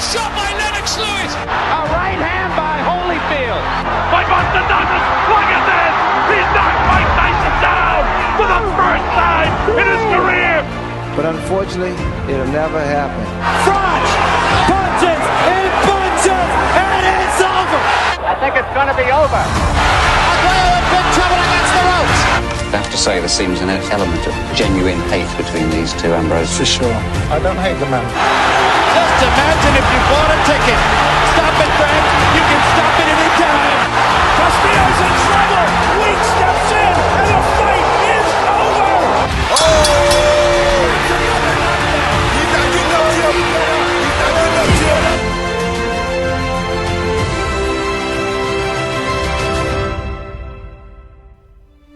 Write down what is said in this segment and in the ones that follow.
shot by Lennox Lewis. A right hand by Holyfield. By Buster Douglas, look at this! He's knocked Mike Tyson down for the first time in his career! But unfortunately, it'll never happen. Front punches, and it's over! I think it's going to be over. Aguero in big trouble against the ropes. I have to say there seems an element of genuine hate between these two, Ambrose. For sure. I don't hate the man. Just imagine if you bought a ticket. Stop it, Frank. You can stop it any time. Castillo's in trouble! Weak steps in, and the fight is over!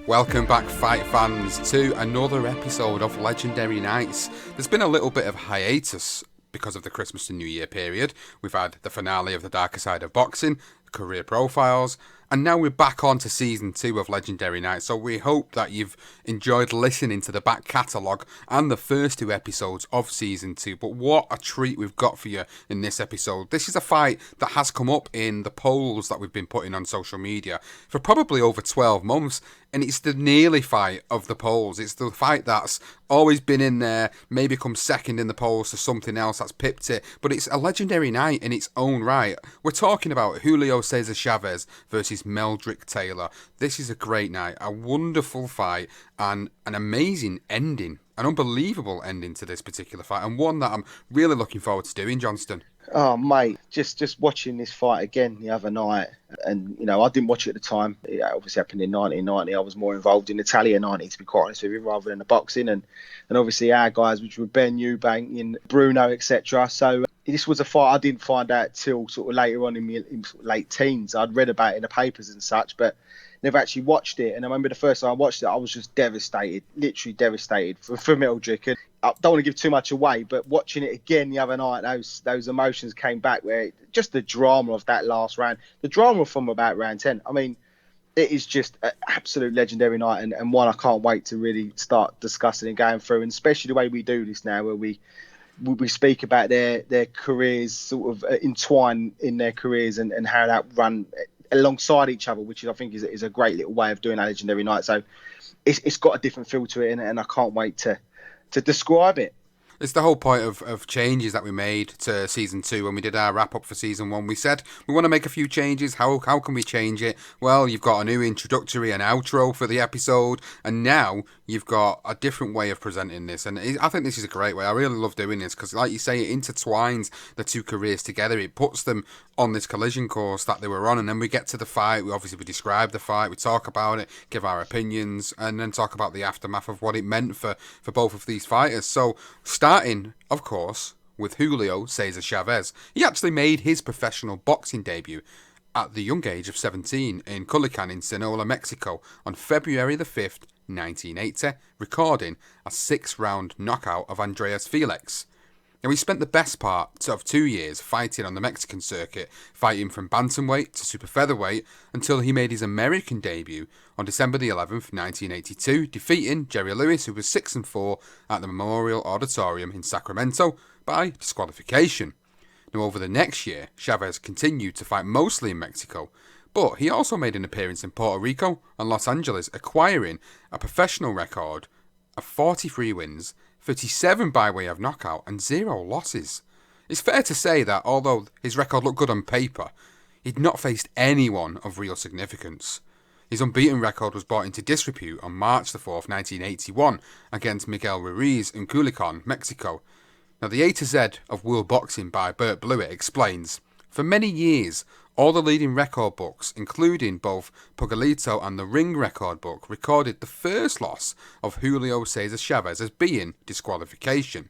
Welcome back, fight fans, to another episode of Legendary Nights. There's been a little bit of hiatus because of the Christmas and New Year period. We've had the finale of The Darker Side of Boxing, career profiles, and now we're back on to season 2 of Legendary Nights. So we hope that you've enjoyed listening to the back catalogue and the first 2 episodes of season 2. But what a treat we've got for you in this episode. This is a fight that has come up in the polls that we've been putting on social media for probably over 12 months. And it's the nearly fight of the polls. It's the fight that's always been in there, maybe come second in the polls to something else that's pipped it. But it's a legendary night in its own right. We're talking about Julio Cesar Chavez versus Meldrick Taylor. This is a great night, a wonderful fight, and an amazing ending. An unbelievable ending to this particular fight, and one that I'm really looking forward to doing, Johnston. Oh, mate, just watching this fight again the other night, and, you know, I didn't watch it at the time. It obviously happened in 1990. I was more involved in Italian 90, to be quite honest with you, rather than the boxing, and obviously our guys, which were Ben Eubank and Bruno, etc. So this was a fight I didn't find out till sort of later on in my late teens. I'd read about it in the papers and such, but never actually watched it. And I remember the first time I watched it, I was just devastated, literally devastated for Meldrick. And I don't want to give too much away, but watching it again the other night, those emotions came back, where just the drama of that last round, the drama from about round 10. I mean, it is just an absolute legendary night, and one I can't wait to really start discussing and going through, and especially the way we do this now, where we speak about their careers, sort of entwine in their careers, and how that run alongside each other, which I think is a great little way of doing a legendary night. So it's got a different feel to it, and I can't wait to describe it. It's the whole point of changes that we made to season 2 when we did our wrap up for season 1. We said we want to make a few changes. How can we change it? Well, you've got a new introductory and outro for the episode, and now you've got a different way of presenting this. And I think this is a great way. I really love doing this because, like you say, it intertwines the two careers together. It puts them on this collision course that they were on, and then we get to the fight. We describe the fight, we talk about it, give our opinions, and then talk about the aftermath of what it meant for both of these fighters. So starting, of course, with Julio Cesar Chavez. He actually made his professional boxing debut at the young age of 17 in Culiacan in Sinaloa, Mexico on February the 5th, 1980, recording a 6-round knockout of Andreas Felix. Now, he spent the best part of 2 years fighting on the Mexican circuit, fighting from bantamweight to super featherweight, until he made his American debut on December the 11th, 1982, defeating Jerry Lewis, who was 6-4 at the Memorial Auditorium in Sacramento by disqualification. Now, over the next year, Chavez continued to fight mostly in Mexico, but he also made an appearance in Puerto Rico and Los Angeles, acquiring a professional record of 43 wins, 37 by way of knockout, and 0 losses. It's fair to say that although his record looked good on paper, he'd not faced anyone of real significance. His unbeaten record was brought into disrepute on March the 4th, 1981, against Miguel Ruiz in Culiacan, Mexico. Now, the A to Z of World Boxing by Bert Blewett explains, for many years, all the leading record books, including both Pugalito and the Ring Record Book, recorded the first loss of Julio Cesar Chavez as being disqualification.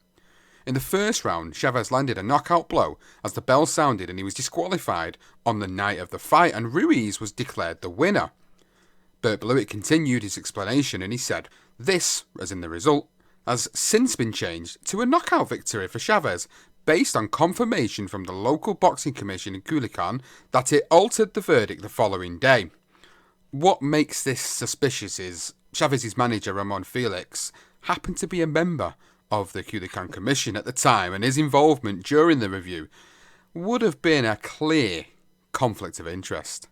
In the first round, Chavez landed a knockout blow as the bell sounded and he was disqualified on the night of the fight, and Ruiz was declared the winner. Bert Blewett continued his explanation and he said, this, as in the result, has since been changed to a knockout victory for Chavez, based on confirmation from the local boxing commission in Culiacan that it altered the verdict the following day. What makes this suspicious is Chavez's manager, Ramon Felix, happened to be a member of the Culiacan commission at the time, and his involvement during the review would have been a clear conflict of interest.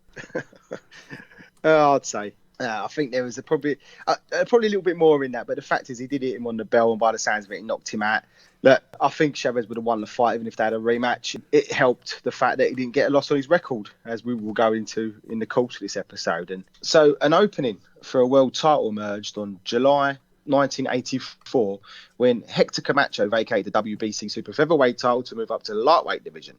I'd say. I think there was probably a little bit more in that, but the fact is he did hit him on the bell, and by the sounds of it, he knocked him out. Look, I think Chavez would have won the fight even if they had a rematch. It helped the fact that he didn't get a loss on his record, as we will go into in the course of this episode. And so an opening for a world title emerged on July 1984 when Hector Camacho vacated the WBC super featherweight title to move up to the lightweight division.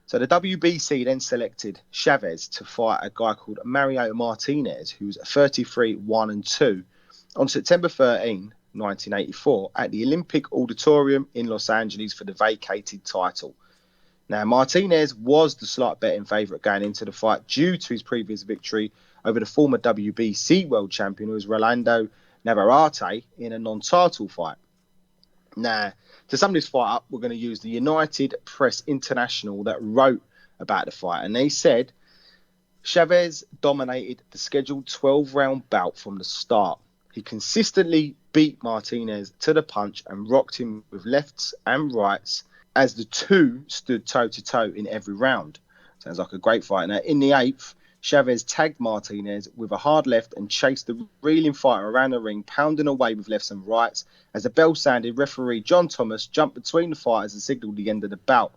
So the WBC then selected Chavez to fight a guy called Mario Martinez, who's 33-1-2, on September 13, 1984, at the Olympic Auditorium in Los Angeles for the vacated title. Now, Martinez was the slight betting favourite going into the fight due to his previous victory over the former WBC world champion, who was Rolando Navarrete, in a non-title fight. Now, to sum this fight up, we're going to use the United Press International that wrote about the fight. And they said, Chavez dominated the scheduled 12-round bout from the start. He consistently beat Martinez to the punch and rocked him with lefts and rights as the two stood toe-to-toe in every round. Sounds like a great fight. Now, in the 8th, Chavez tagged Martinez with a hard left and chased the reeling fighter around the ring, pounding away with lefts and rights. As the bell sounded, referee John Thomas jumped between the fighters and signalled the end of the bout.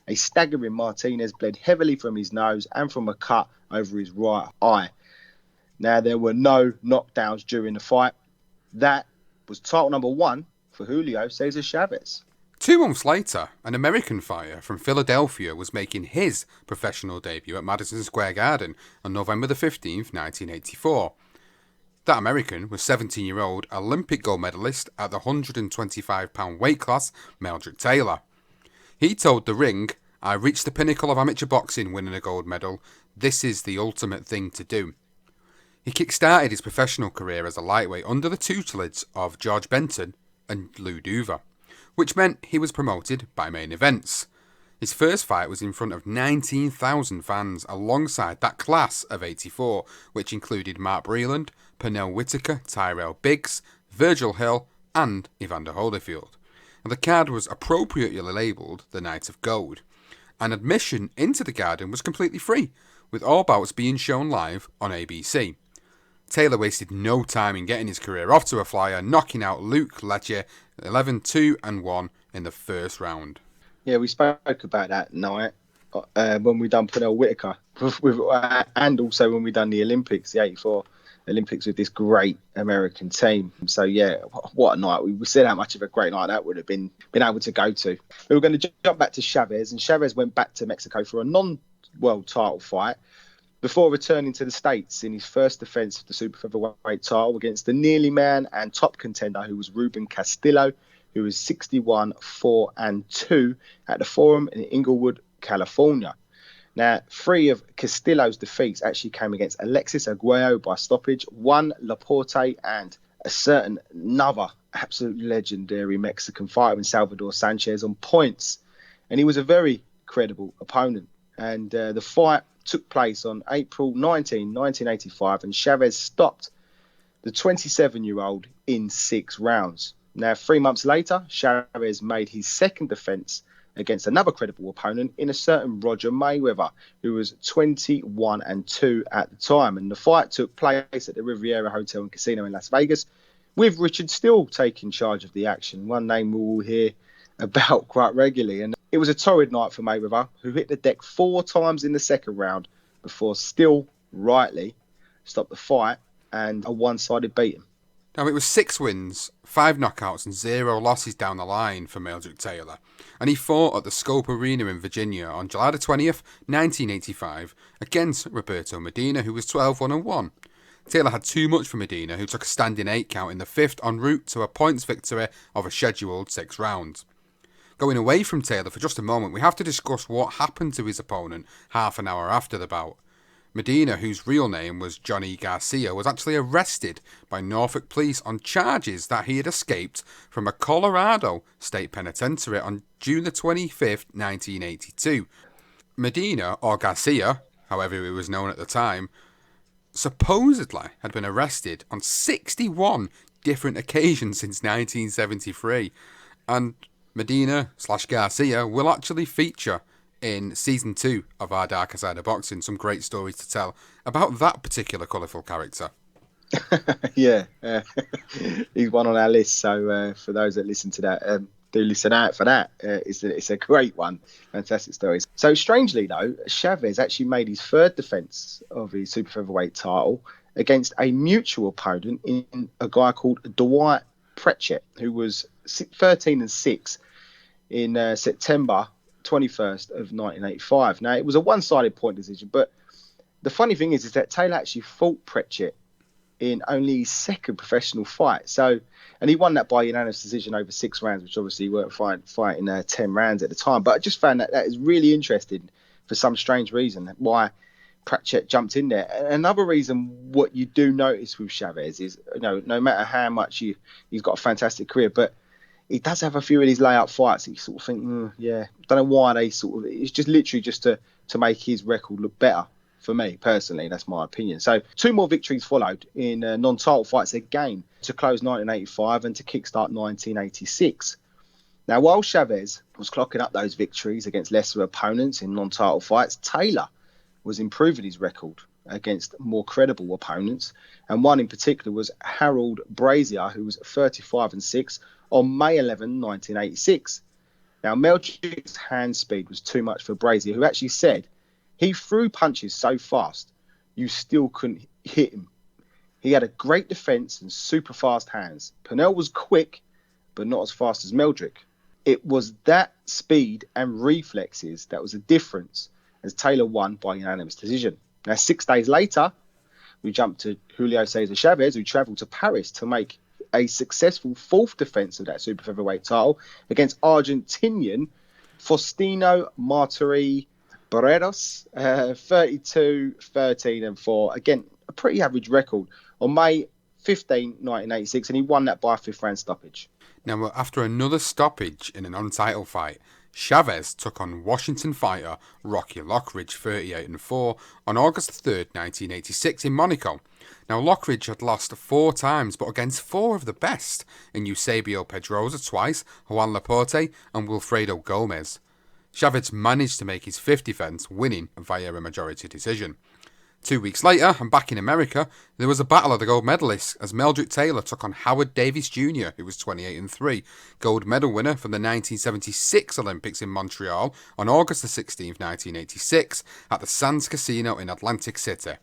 A staggering Martinez bled heavily from his nose and from a cut over his right eye. Now, there were no knockdowns during the fight. That was title number 1 for Julio Cesar Chavez. 2 months later, an American fighter from Philadelphia was making his professional debut at Madison Square Garden on November the 15th, 1984. That American was 17-year-old Olympic gold medalist at the 125-pound weight class, Meldrick Taylor. He told The Ring, "I reached the pinnacle of amateur boxing winning a gold medal. This is the ultimate thing to do." He kick-started his professional career as a lightweight under the tutelage of George Benton and Lou Duva, which meant he was promoted by Main Events. His first fight was in front of 19,000 fans alongside that class of 84, which included Mark Breland, Pernell Whitaker, Tyrell Biggs, Virgil Hill and Evander Holyfield. And the card was appropriately labelled the Night of Gold. And admission into the Garden was completely free, with all bouts being shown live on ABC. Taylor wasted no time in getting his career off to a flyer, knocking out Luke Lecce 11-2-1 in the first round. Yeah, we spoke about that night when we done Pernell Whitaker, and also when we done the Olympics, the 84 Olympics with this great American team. So yeah, what a night. We said how much of a great night that would have been able to go to. We were going to jump back to Chavez, and Chavez went back to Mexico for a non-world title fight before returning to the States in his first defence of the super featherweight title against the nearly man and top contender who was Ruben Castillo, who was 61-4-2 at the Forum in Inglewood, California. Now, 3 of Castillo's defeats actually came against Alexis Arguello by stoppage, Juan Laporte, and a certain another absolutely legendary Mexican fighter in Salvador Sanchez on points. And he was a very credible opponent. And the fight took place on April 19, 1985, and Chavez stopped the 27-year-old in 6 rounds. Now, 3 months later, Chavez made his second defence against another credible opponent in a certain Roger Mayweather, who was 21-2 at the time. And the fight took place at the Riviera Hotel and Casino in Las Vegas, with Richard Steele taking charge of the action, one name we will hear about quite regularly. And it was a torrid night for Mayweather, who hit the deck 4 times in the second round before Steele rightly stopped the fight and a one-sided beating. Now, it was 6 wins, 5 knockouts and 0 losses down the line for Meldrick Taylor, and he fought at the Scope Arena in Virginia on July the 20th, 1985, against Roberto Medina, who was 12-1-1. Taylor had too much for Medina, who took a standing 8 count in the 5th en route to a points victory of a scheduled 6 rounds. Going away from Taylor for just a moment, we have to discuss what happened to his opponent half an hour after the bout. Medina, whose real name was Johnny Garcia, was actually arrested by Norfolk police on charges that he had escaped from a Colorado state penitentiary on June the 25th, 1982. Medina, or Garcia, however he was known at the time, supposedly had been arrested on 61 different occasions since 1973, and Medina/Garcia will actually feature in season 2 of Our Darker Side of Boxing. Some great stories to tell about that particular colourful character. Yeah, he's one on our list. So for those that listen to that, do listen out for that. It's a great one. Fantastic stories. So strangely though, Chavez actually made his third defence of his super featherweight title against a mutual opponent in a guy called Dwight Pritchett, who was 13-6 in September 21st of 1985. Now it was a one-sided point decision, but the funny thing is that Taylor actually fought Pritchett in only his second professional fight. So, and he won that by unanimous decision over 6 rounds, which obviously weren't fighting 10 rounds at the time. But I just found that is really interesting for some strange reason why Pritchett jumped in there. Another reason what you do notice with Chavez is, no matter how much he's got a fantastic career, but he does have a few of these layup fights that you sort of think, don't know why they sort of, it's just literally just to make his record look better. For me, personally, that's my opinion. So 2 more victories followed in non-title fights again to close 1985 and to kickstart 1986. Now, while Chavez was clocking up those victories against lesser opponents in non-title fights, Taylor was improving his record against more credible opponents. And one in particular was Harold Brazier, who was 35-6 on May 11, 1986. Now, Meldrick's hand speed was too much for Brazier, who actually said he threw punches so fast, you still couldn't hit him. He had a great defense and super fast hands. Purnell was quick, but not as fast as Meldrick. It was that speed and reflexes that was the difference as Taylor won by unanimous decision. Now, 6 days later, we jumped to Julio Cesar Chavez, who travelled to Paris to make a successful 4th defence of that super featherweight title against Argentinian Faustino Martiri Barreros, 32-13-4. Again, a pretty average record on May 15, 1986, and he won that by a 5th round stoppage. Now, after another stoppage in an untitled fight, Chavez took on Washington fighter Rocky Lockridge, 38-4, on August 3rd, 1986 in Monaco. Now, Lockridge had lost 4 times, but against 4 of the best in Eusebio Pedrosa twice, Juan Laporte and Wilfredo Gomez. Chavez managed to make his 5th defence, winning via a majority decision. 2 weeks later, and back in America, there was a battle of the gold medalists as Meldrick Taylor took on Howard Davis Jr., who was 28-3, gold medal winner from the 1976 Olympics in Montreal on August 16, 1986, at the Sands Casino in Atlantic City.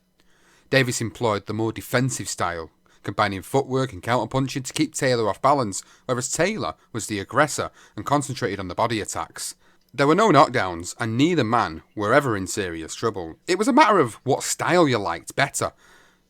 Davis employed the more defensive style, combining footwork and counterpunching to keep Taylor off balance, whereas Taylor was the aggressor and concentrated on the body attacks. There were no knockdowns, and neither man were ever in serious trouble. It was a matter of what style you liked better,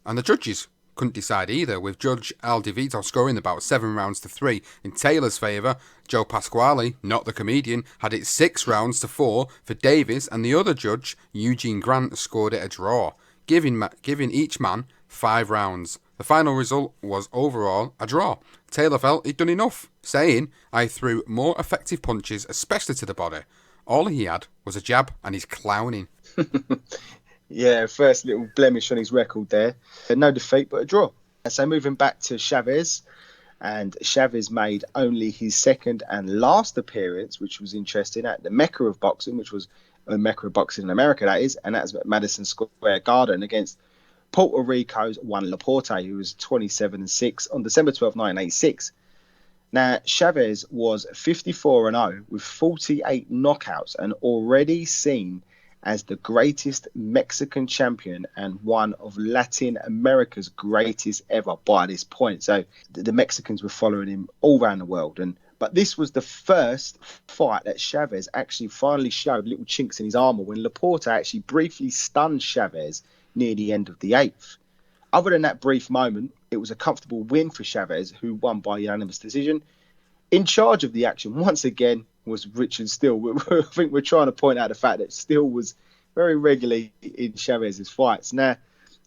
and the judges couldn't decide either, with Judge Al DeVito scoring about 7-3 in Taylor's favour. Joe Pasquale, not the comedian, had it 6-4 for Davis, and the other judge, Eugene Grant, scored it a draw, giving each man 5 rounds. The final result was overall a draw. Taylor felt he'd done enough, saying, "I threw more effective punches, especially to the body. All he had was a jab and he's clowning." Yeah, first little blemish on his record there. No defeat, but a draw. So moving back to Chavez, and Chavez made only his 2nd and last appearance, which was interesting, at the Mecca of Boxing, which was a Mecca of Boxing in America, that is, and that's at Madison Square Garden against Puerto Rico's Juan Laporte, who was 27-6 on December 12, 1986. Now, Chavez was 54-0 with 48 knockouts and already seen as the greatest Mexican champion and one of Latin America's greatest ever by this point. So the Mexicans were following him all around the world. But this was the first fight that Chavez actually finally showed little chinks in his armour when Laporte actually briefly stunned Chavez near the end of the 8th. Other than that brief moment, it was a comfortable win for Chavez, who won by unanimous decision. In charge of the action, once again, was Richard Steele. I think we're trying to point out the fact that Steele was very regularly in Chavez's fights. Now,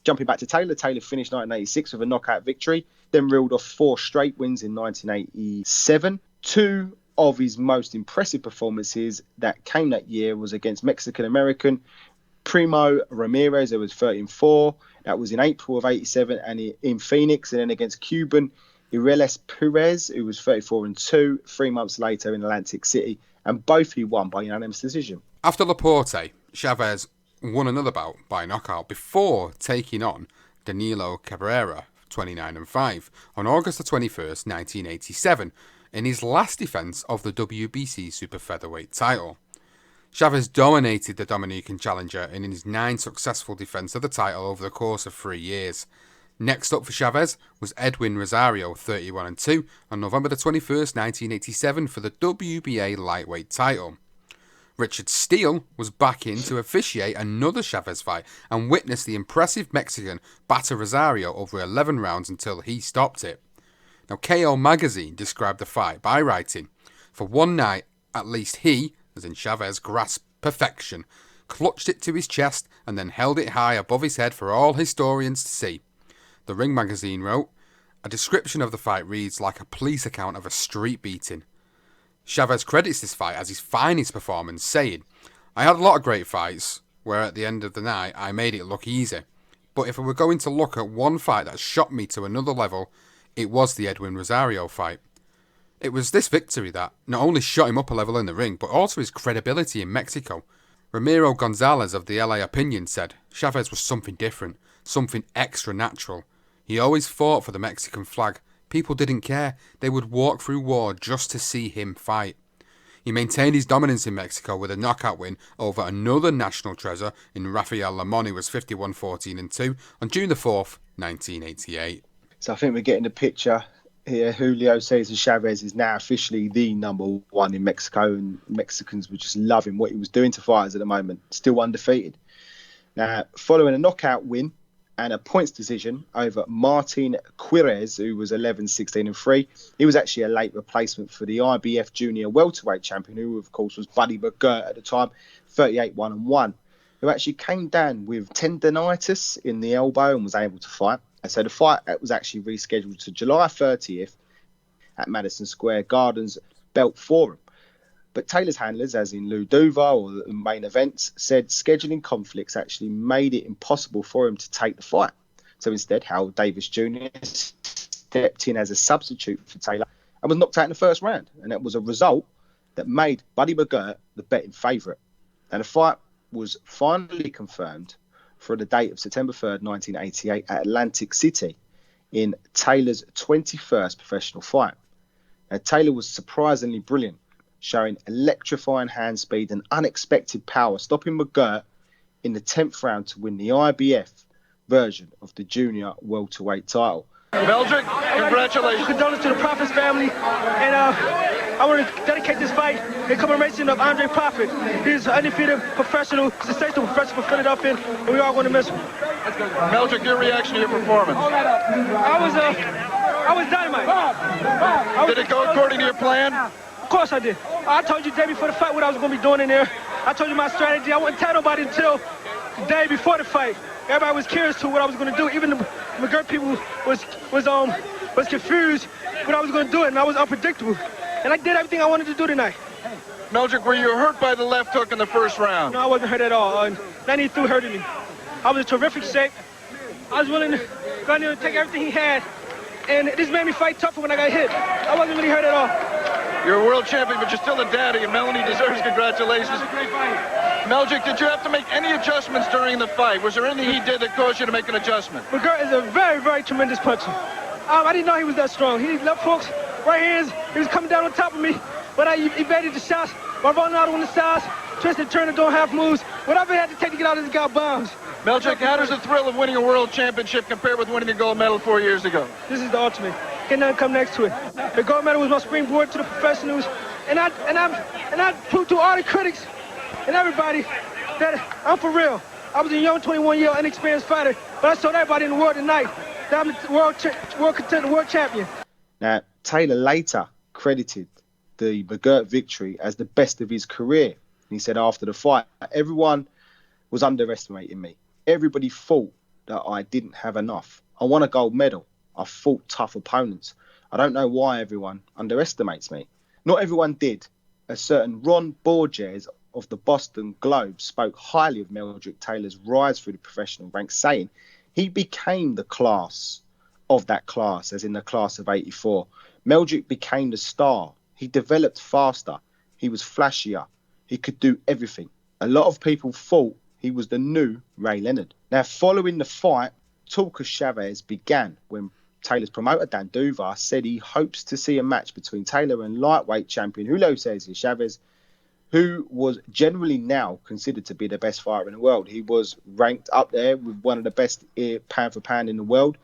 jumping back to Taylor, Taylor finished 1986 with a knockout victory, then reeled off 4 straight wins in 1987. 2 of his most impressive performances that came that year was against Mexican-American Primo Ramirez, who was 13-4. That was in April of 87 and in Phoenix. And then against Cuban Ireles Perez, who was 34-2, 3 months later in Atlantic City. And both he won by unanimous decision. After Laporte, Chavez won another bout by knockout before taking on Danilo Cabrera, 29-5, on August the 21st, 1987, in his last defence of the WBC super featherweight title. Chavez dominated the Dominican challenger in his 9 successful defence of the title over the course of 3 years. Next up for Chavez was Edwin Rosario, 31-2, on November the 21st, 1987, for the WBA lightweight title. Richard Steele was back in to officiate another Chavez fight and witness the impressive Mexican batter Rosario over 11 rounds until he stopped it. Now, KO Magazine described the fight by writing, "For one night, at least he," as in Chavez, "grasped perfection, clutched it to his chest and then held it high above his head for all historians to see." The Ring magazine wrote, "A description of the fight reads like a police account of a street beating." Chavez credits this fight as his finest performance, saying, "I had a lot of great fights, where at the end of the night I made it look easy. But if I were going to look at one fight that shot me to another level, it was the Edwin Rosario fight. It was this victory that not only shot him up a level in the ring, but also his credibility in Mexico." Ramiro Gonzalez of the LA Opinion said, "Chavez was something different, something extra natural. He always fought for the Mexican flag. People didn't care. They would walk through war just to see him fight." He maintained his dominance in Mexico with a knockout win over another national treasure in Rafael Lemon, who was 51-14-2 on June the 4th, 1988. So I think we're getting the picture here. Julio Cesar Chavez is now officially the number one in Mexico, and Mexicans were just loving what he was doing to fighters at the moment. Still undefeated. Now, following a knockout win and a points decision over Martin Quirez, who was 11-16-3. He was actually a late replacement for the IBF junior welterweight champion, who of course was Buddy McGirt at the time, 38-1-1, who actually came down with tendonitis in the elbow and was able to fight. And so the fight was actually rescheduled to July 30th at Madison Square Garden's Belt Forum. But Taylor's handlers, as in Lou Duval or the main events, said scheduling conflicts actually made it impossible for him to take the fight. So instead, Harold Davis Jr. stepped in as a substitute for Taylor and was knocked out in the first round. And that was a result that made Buddy McGirt the betting favourite. And the fight was finally confirmed for the date of September 3rd, 1988 at Atlantic City in Taylor's 21st professional fight. Now, Taylor was surprisingly brilliant, showing electrifying hand speed and unexpected power, stopping McGirt in the 10th round to win the IBF version of the junior welterweight title. Meldrick, congratulations. Condolences to the Profits family, and I want to dedicate this fight in commemoration of Andre Prophet. He's an undefeated professional, sensational professional for Philadelphia, and we all want to miss him. Meldrick, your reaction to your performance? I was dynamite. Did it go according to your plan? Of course I did. I told you the day before the fight what I was going to be doing in there. I told you my strategy. I wouldn't tell nobody until the day before the fight. Everybody was curious to what I was going to do. Even the McGirt people was confused what I was going to do, and I was unpredictable. And I did everything I wanted to do tonight. Meldrick, were you hurt by the left hook in the first round? No, I wasn't hurt at all. None he threw hurted me. I was in terrific shape. I was willing to go in there and take everything he had. And this made me fight tougher when I got hit. I wasn't really hurt at all. You're a world champion, but you're still a daddy, and Melanie deserves congratulations. It was a great fight. Meldrick, did you have to make any adjustments during the fight? Was there anything he did that caused you to make an adjustment? McGirt is a very, very tremendous puncher. I didn't know he was that strong. He left hooks, right hands. He was coming down on top of me, but I evaded the shots. I rolling out on the sides, twisted, turned, doing half moves. Whatever I had to take to get out of this guy bombs. Meldrick, how does the thrill of winning a world championship compare with winning a gold medal 4 years ago? This is the ultimate. Can't nothing come next to it. The gold medal was my springboard to the professionals, and I proved to all the critics and everybody that I'm for real. I was a young 21-year-old inexperienced fighter, but I showed everybody in the world tonight that I'm the world contender, world champion. Now, Taylor later credited the McGirt victory as the best of his career. He said after the fight, everyone was underestimating me. Everybody thought that I didn't have enough. I won a gold medal. I fought tough opponents. I don't know why everyone underestimates me. Not everyone did. A certain Ron Borges of the Boston Globe spoke highly of Meldrick Taylor's rise through the professional ranks, saying he became the class of that class, as in the class of 84. Meldrick became the star. He developed faster. He was flashier. He could do everything. A lot of people thought he was the new Ray Leonard. Now, following the fight, talk of Chavez began when Taylor's promoter, Dan Duva, said he hopes to see a match between Taylor and lightweight champion Julio Cesar Chavez, who was generally now considered to be the best fighter in the world. He was ranked up there with one of the best pound for pound in the world.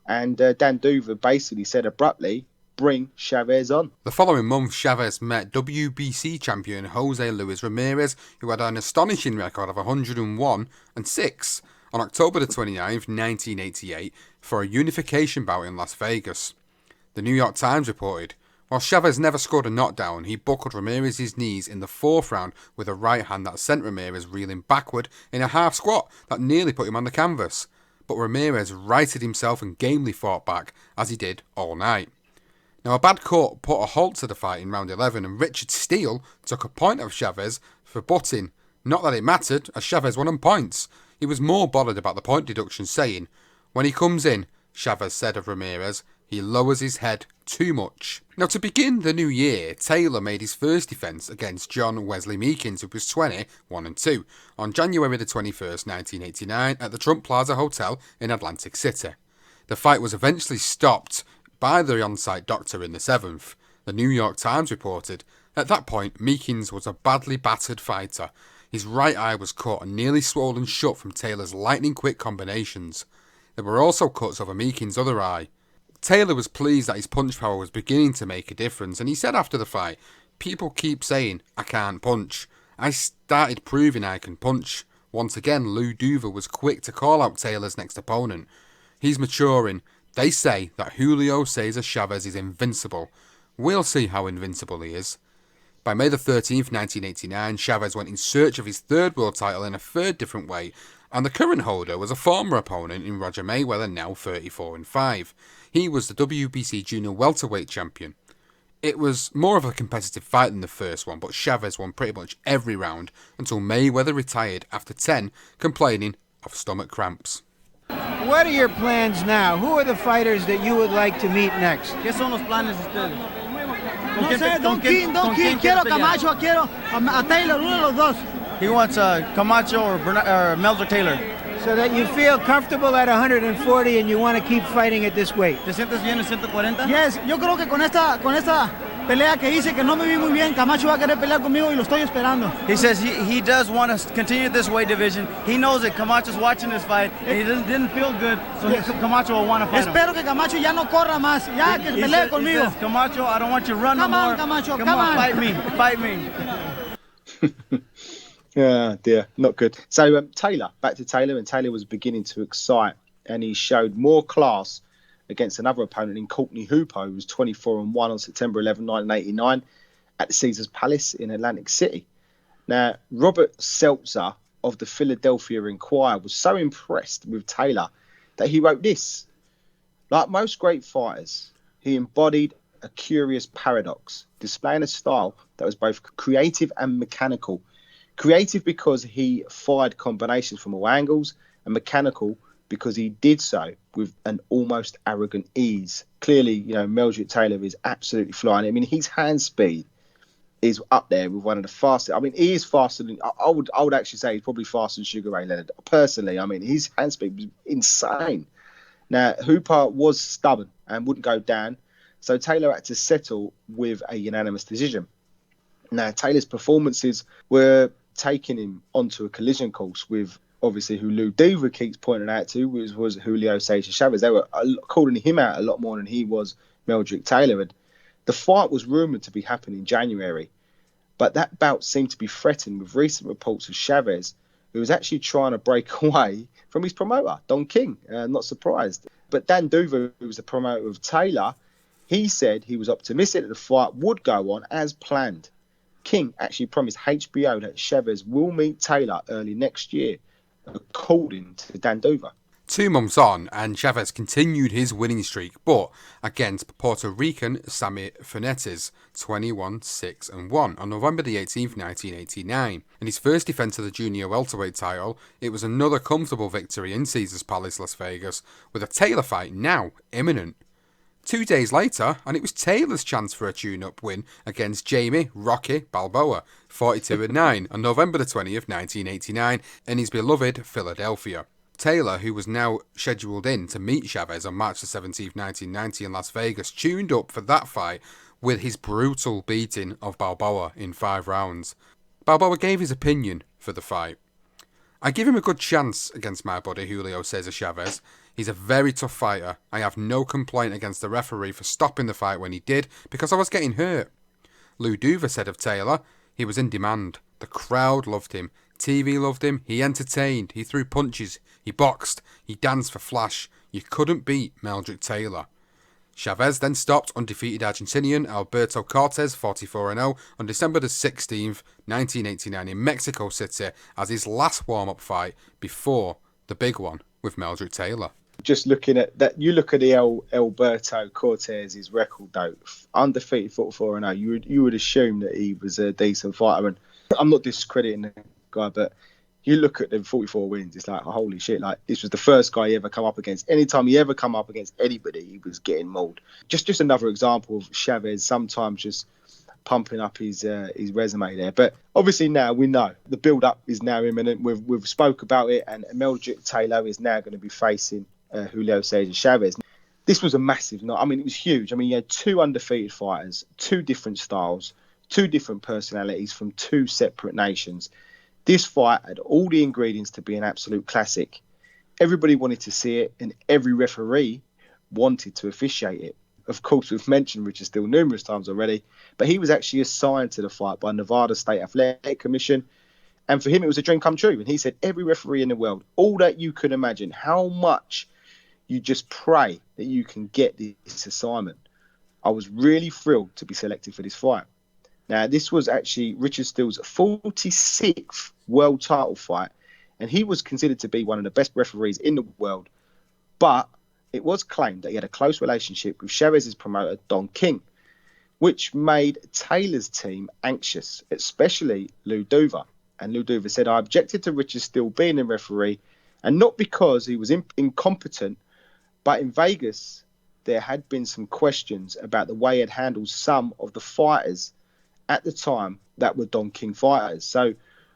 And Dan Duva basically said abruptly, bring Chavez on. The following month, Chavez met WBC champion Jose Luis Ramirez, who had an astonishing record of 101-6 on October the 29th, 1988, for a unification bout in Las Vegas. The New York Times reported, while Chavez never scored a knockdown, he buckled Ramirez's knees in the fourth round with a right hand that sent Ramirez reeling backward in a half squat that nearly put him on the canvas. But Ramirez righted himself and gamely fought back, as he did all night. Now, a bad cut put a halt to the fight in round 11, and Richard Steele took a point of Chavez for butting. Not that it mattered, as Chavez won on points. He was more bothered about the point deduction, saying, when he comes in, Chavez said of Ramirez, he lowers his head too much. Now, to begin the new year, Taylor made his first defence against John Wesley Meekins, who was 20-1-2, on January the 21st, 1989, at the Trump Plaza Hotel in Atlantic City. The fight was eventually stopped by the on-site doctor in the 7th. The New York Times reported, at that point, Meekins was a badly battered fighter. His right eye was cut and nearly swollen shut from Taylor's lightning-quick combinations. There were also cuts over Meekins' other eye. Taylor was pleased that his punch power was beginning to make a difference, and he said after the fight, people keep saying, I can't punch. I started proving I can punch. Once again, Lou Duva was quick to call out Taylor's next opponent. He's maturing. They say that Julio Cesar Chavez is invincible. We'll see how invincible he is. By May the 13th, 1989, Chavez went in search of his third world title in a third different way, and the current holder was a former opponent in Roger Mayweather, now 34-5. He was the WBC junior welterweight champion. It was more of a competitive fight than the first one, but Chavez won pretty much every round until Mayweather retired after 10, complaining of stomach cramps. What are your plans now? Who are the fighters that you would like to meet next? ¿Qué son los planes de ustedes? No sé, Don King, quiero Camacho, quiero a Taylor, uno de los dos. He wants Camacho or Meldrick Taylor. So that you feel comfortable at 140 and you want to keep fighting at this weight. ¿Te sientes bien en 140? Yes, yo creo que con esta pelea que hice, que no me vi muy bien, Camacho va a querer pelear conmigo y lo estoy esperando. He says he does want to continue this weight division. He knows that Camacho's watching this fight and he didn't feel good, so Camacho will want to fight him. Espero que Camacho ya no corra más, ya que pelee conmigo. He says, Camacho, I don't want you to run no more. Come on, Camacho, come on. Fight me. Yeah, dear, not good. So back to Taylor, and Taylor was beginning to excite, and he showed more class against another opponent in Courtney Hooper, who was 24-1 on September 11, 1989, at the Caesars Palace in Atlantic City. Now, Robert Seltzer of the Philadelphia Inquirer was so impressed with Taylor that he wrote this. Like most great fighters, he embodied a curious paradox, displaying a style that was both creative and mechanical. Creative because he fired combinations from all angles, and mechanical because he did so with an almost arrogant ease. Clearly, Meldrick Taylor is absolutely flying. I mean, his hand speed is up there with one of the fastest. I mean, he is faster than, I would actually say he's probably faster than Sugar Ray Leonard. Personally, I mean, his hand speed was insane. Now, Hooper was stubborn and wouldn't go down, so Taylor had to settle with a unanimous decision. Now, Taylor's performances were taking him onto a collision course with, obviously, who Lou Duva keeps pointing out to, was Julio Cesar Chavez. They were calling him out a lot more than he was Meldrick Taylor. And the fight was rumoured to be happening in January, but that bout seemed to be threatened with recent reports of Chavez, who was actually trying to break away from his promoter, Don King. Not surprised. But Dan Duva, who was the promoter of Taylor, he said he was optimistic that the fight would go on as planned. King actually promised HBO that Chavez will meet Taylor early next year, according to Dan Duva. 2 months on, and Chavez continued his winning streak, but against Puerto Rican Sammy Fuentes, 21-6-1, on November the 18th, 1989. In his first defence of the junior welterweight title, it was another comfortable victory in Caesars Palace, Las Vegas, with a Taylor fight now imminent. 2 days later, and it was Taylor's chance for a tune-up win against Jamie Rocky Balboa, 42-9, on November the 20th, 1989, in his beloved Philadelphia. Taylor, who was now scheduled in to meet Chavez on March the 17th, 1990 in Las Vegas, tuned up for that fight with his brutal beating of Balboa in 5 rounds. Balboa gave his opinion for the fight. I give him a good chance against my buddy Julio Cesar Chavez. He's a very tough fighter. I have no complaint against the referee for stopping the fight when he did, because I was getting hurt. Lou Duva said of Taylor, he was in demand. The crowd loved him. TV loved him. He entertained. He threw punches. He boxed. He danced for flash. You couldn't beat Meldrick Taylor. Chavez then stopped undefeated Argentinian Alberto Cortez, 44-0, on December the 16th, 1989 in Mexico City as his last warm-up fight before the big one with Meldrick Taylor. Just looking at that, you look at the Alberto Cortez's record though, undefeated 44-0. You would assume that he was a decent fighter, and I'm not discrediting the guy, but you look at the 44 wins, it's like, holy shit, like this was the first guy he ever come up against. Anytime he ever come up against anybody, he was getting mauled. Just another example of Chavez sometimes just pumping up his resume there. But obviously now we know the build-up is now imminent. We've spoke about it, and Meldrick Taylor is now going to be facing Julio Cesar Chavez. This was a massive night. I mean, it was huge. I mean, you had 2 undefeated fighters, 2 different styles, 2 different personalities from 2 separate nations. This fight had all the ingredients to be an absolute classic. Everybody wanted to see it, and every referee wanted to officiate it. Of course, we've mentioned Richard Steele numerous times already, but he was actually assigned to the fight by Nevada State Athletic Commission, and for him it was a dream come true. And he said, every referee in the world, all that you could imagine, how much you just pray that you can get this assignment. I was really thrilled to be selected for this fight. Now, this was actually Richard Steele's 46th world title fight, and he was considered to be one of the best referees in the world. But it was claimed that he had a close relationship with Chavez's promoter, Don King, which made Taylor's team anxious, especially Lou Duva. And Lou Duva said, I objected to Richard Steele being a referee, and not because he was incompetent, but in Vegas, there had been some questions about the way he had handled some of the fighters at the time that were Don King fighters. So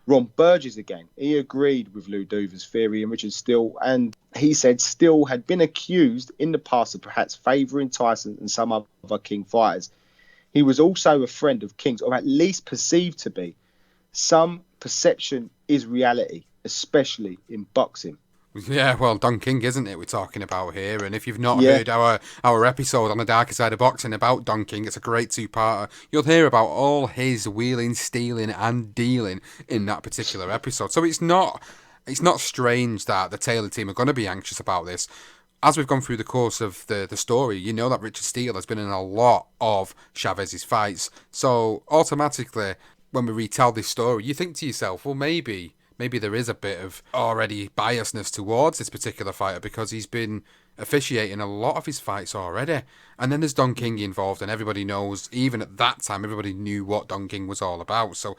Ron Burgess again, he agreed with Lou Duva's theory and Richard Steele, and he said Steele had been accused in the past of perhaps favouring Tyson and some other King fighters. He was also a friend of King's, or at least perceived to be. Some perception is reality, especially in boxing. Yeah, well, Don King, isn't it, we're talking about here? And if you've not heard our episode on the darker side of boxing about Don King, it's a great 2-parter. You'll hear about all his wheeling, stealing and dealing in that particular episode. So it's not strange that the Taylor team are going to be anxious about this. As we've gone through the course of the story, you know that Richard Steele has been in a lot of Chavez's fights. So automatically, when we retell this story, you think to yourself, well, maybe there is a bit of already biasness towards this particular fighter because he's been officiating a lot of his fights already. And then there's Don King involved, and everybody knows, even at that time, everybody knew what Don King was all about. So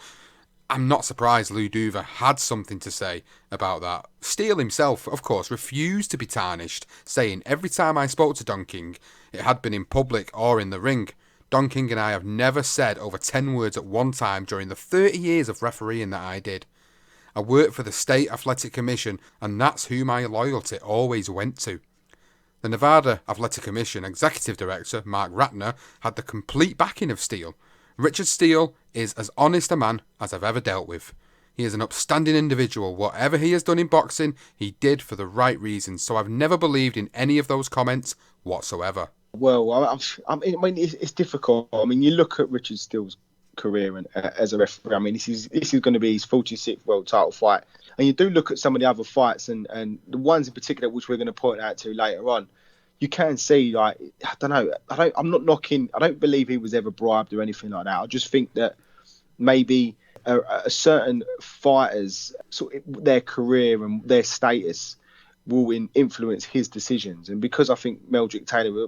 I'm not surprised Lou Duva had something to say about that. Steele himself, of course, refused to be tarnished, saying, every time I spoke to Don King, it had been in public or in the ring. Don King and I have never said over 10 words at one time during the 30 years of refereeing that I did. I worked for the State Athletic Commission, and that's who my loyalty always went to. The Nevada Athletic Commission Executive Director, Mark Ratner, had the complete backing of Steele. Richard Steele is as honest a man as I've ever dealt with. He is an upstanding individual. Whatever he has done in boxing, he did for the right reasons, so I've never believed in any of those comments whatsoever. Well, I mean, it's difficult. I mean, you look at Richard Steele's career and as a referee, I mean, this is going to be his 46th world title fight, and you do look at some of the other fights and the ones in particular which we're going to point out to later on. You can see, like, I don't know, I'm not knocking, I don't believe he was ever bribed or anything like that. I just think that maybe a certain fighters, sort of their career and their status will influence his decisions. And because I think Meldrick Taylor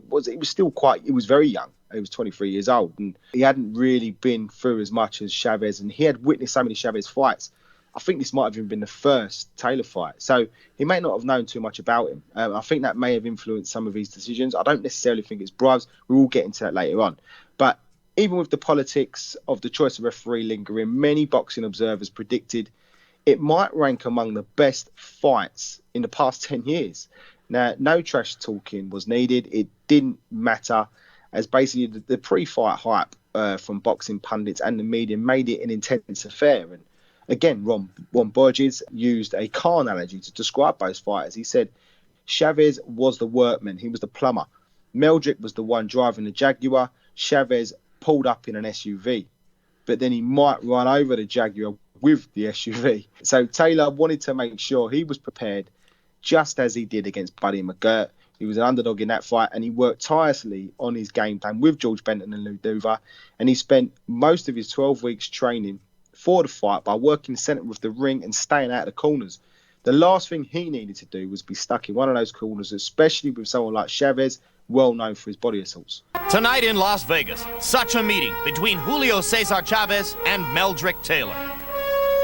he was very young. He was 23 years old, and he hadn't really been through as much as Chavez, and he had witnessed so many Chavez fights. I think this might have even been the first Taylor fight. So he may not have known too much about him. I think that may have influenced some of his decisions. I don't necessarily think it's bribes. We will get into that later on. But even with the politics of the choice of referee lingering, many boxing observers predicted it might rank among the best fights in the past 10 years. Now, no trash talking was needed. It didn't matter, as basically the pre-fight hype from boxing pundits and the media made it an intense affair. And again, Ron Burgess used a car analogy to describe both fighters. He said, Chavez was the workman. He was the plumber. Meldrick was the one driving the Jaguar. Chavez pulled up in an SUV, but then he might run over the Jaguar with the SUV. So Taylor wanted to make sure he was prepared, just as he did against Buddy McGirt. He was an underdog in that fight, and he worked tirelessly on his game plan with George Benton and Lou Duva, and he spent most of his 12 weeks training for the fight by working the centre of the ring and staying out of the corners. The last thing he needed to do was be stuck in one of those corners, especially with someone like Chavez, well known for his body assaults. Tonight in Las Vegas, such a meeting between Julio Cesar Chavez and Meldrick Taylor.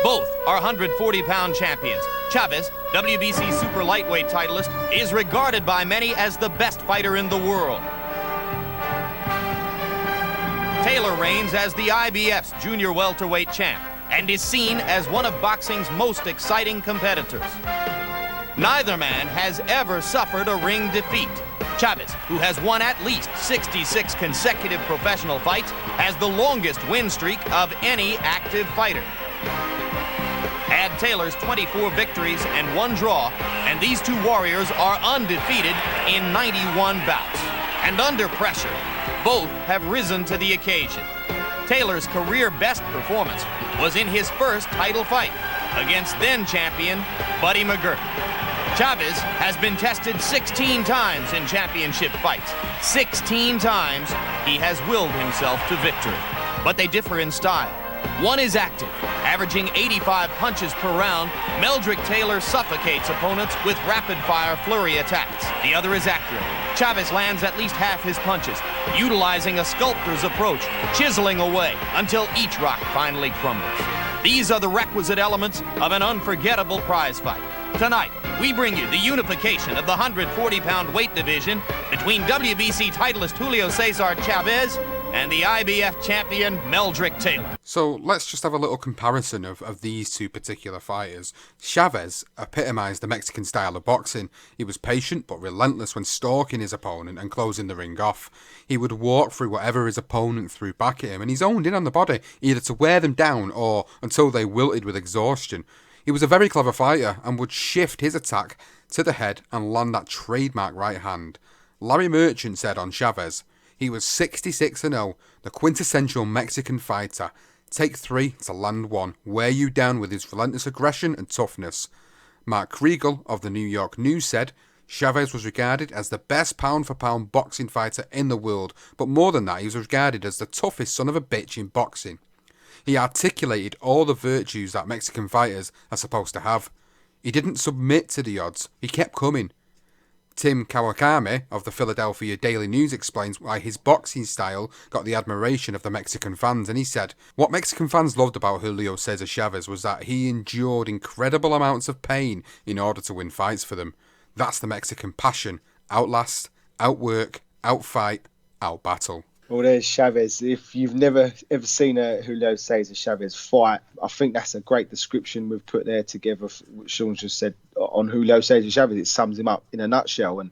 Both are 140-pound champions. Chavez, WBC super lightweight titleist, is regarded by many as the best fighter in the world. Taylor reigns as the IBF's junior welterweight champ and is seen as one of boxing's most exciting competitors. Neither man has ever suffered a ring defeat. Chavez, who has won at least 66 consecutive professional fights, has the longest win streak of any active fighter. Add Taylor's 24 victories and 1 draw, and these two warriors are undefeated in 91 bouts. And under pressure, both have risen to the occasion. Taylor's career best performance was in his first title fight against then-champion Buddy McGirt. Chavez has been tested 16 times in championship fights. 16 times he has willed himself to victory. But they differ in style. One is active, averaging 85 punches per round. Meldrick Taylor suffocates opponents with rapid-fire flurry attacks. The other is accurate. Chavez lands at least half his punches, utilizing a sculptor's approach, chiseling away until each rock finally crumbles. These are the requisite elements of an unforgettable prize fight. Tonight, we bring you the unification of the 140-pound weight division between WBC titleist Julio Cesar Chavez and the IBF champion Meldrick Taylor. So let's just have a little comparison of these two particular fighters. Chavez epitomised the Mexican style of boxing. He was patient but relentless when stalking his opponent and closing the ring off. He would walk through whatever his opponent threw back at him, and he zoned in on the body, either to wear them down or until they wilted with exhaustion. He was a very clever fighter and would shift his attack to the head and land that trademark right hand. Larry Merchant said on Chavez, he was 66-0, the quintessential Mexican fighter. Take 3 to land 1, wear you down with his relentless aggression and toughness. Mark Kriegel of the New York News said, Chavez was regarded as the best pound-for-pound boxing fighter in the world, but more than that, he was regarded as the toughest son of a bitch in boxing. He articulated all the virtues that Mexican fighters are supposed to have. He didn't submit to the odds, he kept coming. Tim Kawakami of the Philadelphia Daily News explains why his boxing style got the admiration of the Mexican fans, and he said, what Mexican fans loved about Julio Cesar Chavez was that he endured incredible amounts of pain in order to win fights for them. That's the Mexican passion. Outlast, outwork, outfight, outbattle. Well, there's Chavez. If you've never ever seen a Julio Cesar Chavez fight, I think that's a great description we've put there together, what Sean just said on Julio Cesar Chavez. It sums him up in a nutshell. And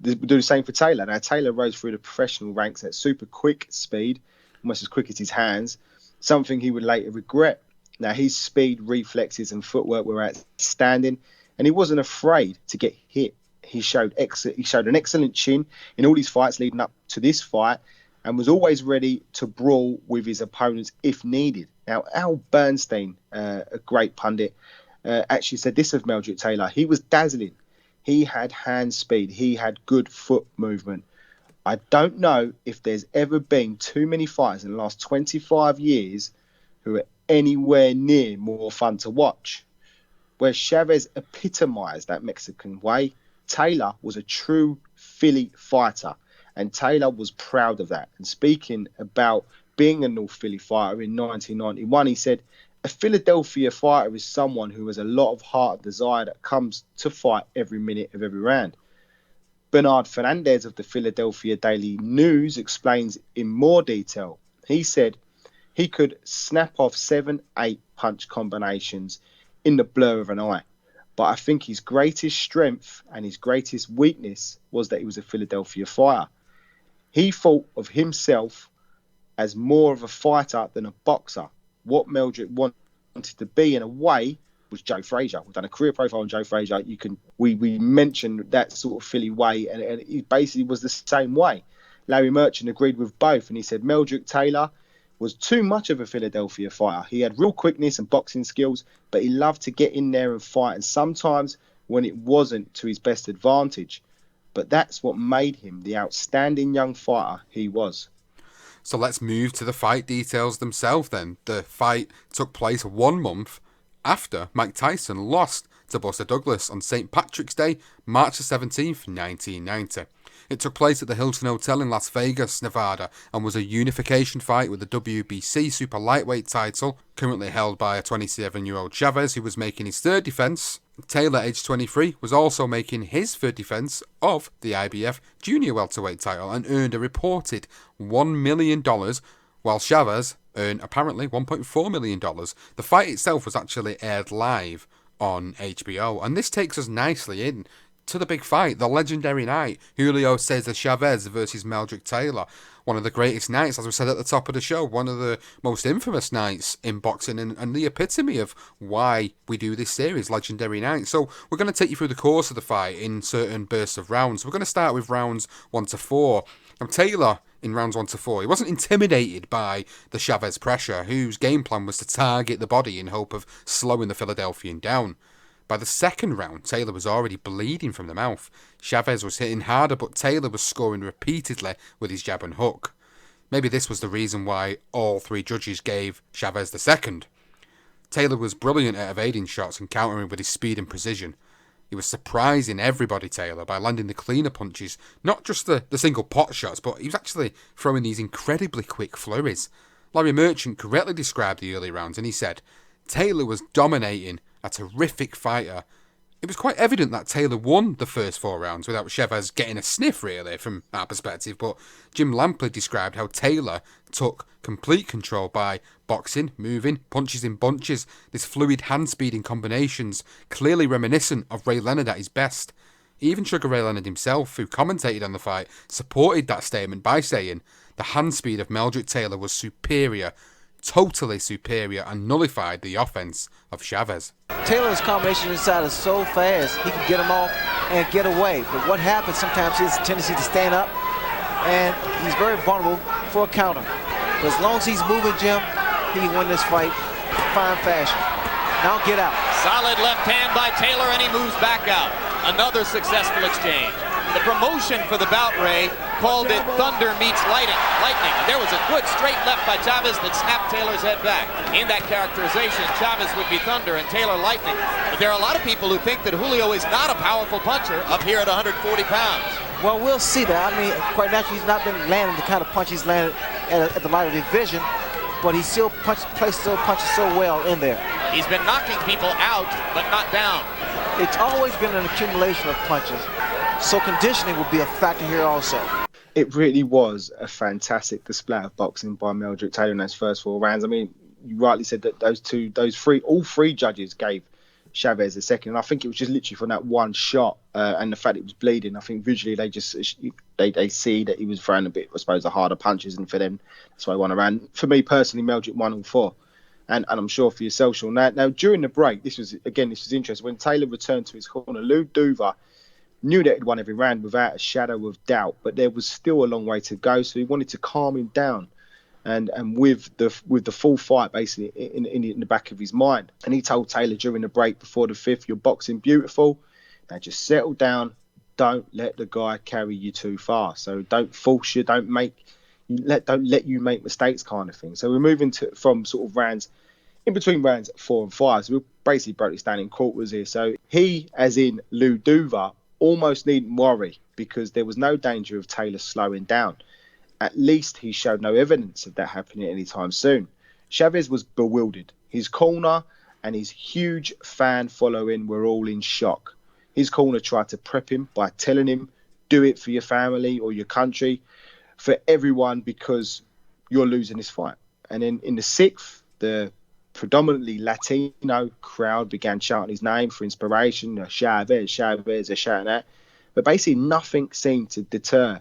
we'll do the same for Taylor. Now, Taylor rose through the professional ranks at super quick speed, almost as quick as his hands, something he would later regret. Now, his speed, reflexes and footwork were outstanding, and he wasn't afraid to get hit. He showed an excellent chin in all his fights leading up to this fight, and was always ready to brawl with his opponents if needed. Now, Al Bernstein, a great pundit, actually said this of Meldrick Taylor. He was dazzling. He had hand speed. He had good foot movement. I don't know if there's ever been too many fighters in the last 25 years who are anywhere near more fun to watch. Where Chavez epitomised that Mexican way, Taylor was a true Philly fighter. And Taylor was proud of that. And speaking about being a North Philly fighter in 1991, he said, A Philadelphia fighter is someone who has a lot of heart and desire that comes to fight every minute of every round. Bernard Fernandez of the Philadelphia Daily News explains in more detail. He said he could snap off 7-8 punch combinations in the blur of an eye. But I think his greatest strength and his greatest weakness was that he was a Philadelphia fighter. He thought of himself as more of a fighter than a boxer. What Meldrick wanted to be in a way was Joe Frazier. We've done a career profile on Joe Frazier. We mentioned that sort of Philly way, and it basically was the same way. Larry Merchant agreed with both, and he said Meldrick Taylor was too much of a Philadelphia fighter. He had real quickness and boxing skills, but he loved to get in there and fight, and sometimes when it wasn't to his best advantage. But that's what made him the outstanding young fighter he was. So let's move to the fight details themselves then. The fight took place 1 month after Mike Tyson lost to Buster Douglas on St. Patrick's Day, March the 17th, 1990. It took place at the Hilton Hotel in Las Vegas, Nevada, and was a unification fight with the WBC super lightweight title, currently held by a 27-year-old Chavez, who was making his third defence. Taylor, aged 23, was also making his third defence of the IBF junior welterweight title and earned a reported $1 million, while Chavez earned apparently $1.4 million. The fight itself was actually aired live on HBO, and this takes us nicely in to the big fight, the legendary night, Julio Cesar Chavez versus Meldrick Taylor. One of the greatest nights, as we said at the top of the show, one of the most infamous nights in boxing, and the epitome of why we do this series, Legendary Night. So we're going to take you through the course of the fight in certain bursts of rounds. We're going to start with rounds 1 to 4. Now, Taylor, in rounds 1 to 4, he wasn't intimidated by the Chavez pressure, whose game plan was to target the body in hope of slowing the Philadelphian down. By the second round, Taylor was already bleeding from the mouth. Chavez was hitting harder, but Taylor was scoring repeatedly with his jab and hook. Maybe this was the reason why all 3 judges gave Chavez the second. Taylor was brilliant at evading shots and countering with his speed and precision. He was surprising everybody, Taylor, by landing the cleaner punches, not just the single pot shots, but he was actually throwing these incredibly quick flurries. Larry Merchant correctly described the early rounds, and he said, Taylor was dominating, a terrific fighter. It was quite evident that Taylor won the first 4 rounds without Chavez getting a sniff, really, from our perspective, but Jim Lampley described how Taylor took complete control by boxing, moving, punches in bunches, this fluid hand-speeding combinations, clearly reminiscent of Ray Leonard at his best. Even Sugar Ray Leonard himself, who commentated on the fight, supported that statement by saying the hand speed of Meldrick Taylor was superior, totally superior, and nullified the offense of Chavez. Taylor's combination inside is so fast, he can get him off and get away. But what happens sometimes, he has a tendency to stand up, and he's very vulnerable for a counter. But as long as he's moving, Jim, he can win this fight in fine fashion. Now get out. Solid left hand by Taylor, and he moves back out. Another successful exchange. The promotion for the bout, Ray, called it Thunder meets Lightning. And there was a good straight left by Chavez that snapped Taylor's head back. In that characterization, Chavez would be Thunder and Taylor Lightning. But there are a lot of people who think that Julio is not a powerful puncher up here at 140 pounds. Well, we'll see that. I mean, quite naturally, he's not been landing the kind of punch he's landed at the lighter division, but he still punches so well in there. He's been knocking people out, but not down. It's always been an accumulation of punches, so conditioning will be a factor here also. It really was a fantastic display of boxing by Meldrick Taylor in those first 4 rounds. I mean, you rightly said that all three judges gave Chavez a second, and I think it was just literally from that one shot and the fact it was bleeding. I think visually they see that he was throwing a bit, I suppose, the harder punches, and for them that's why he won a round. For me personally, Meldrick won all 4, and I'm sure for yourself, Sean. Now during the break, this was interesting. When Taylor returned to his corner, Lou Duva knew that he'd won every round without a shadow of doubt, but there was still a long way to go, so he wanted to calm him down, and with the full fight basically in the back of his mind. And he told Taylor during the break before the 5th, "You're boxing beautiful. Now just settle down. Don't let the guy carry you too far. So don't force you. Don't let you make mistakes, kind of thing." So we're moving from sort of rounds in between rounds 4 and 5. So we basically broke this down in quarters here. So he, as in Lou Duva, almost needn't worry because there was no danger of Taylor slowing down. At least he showed no evidence of that happening anytime soon. Chavez was bewildered. His corner and his huge fan following were all in shock. His corner tried to prep him by telling him, do it for your family or your country, for everyone, because you're losing this fight. And then in the 6th, the predominantly Latino crowd began chanting his name for inspiration. Chavez, Chavez, they're shouting that. But basically nothing seemed to deter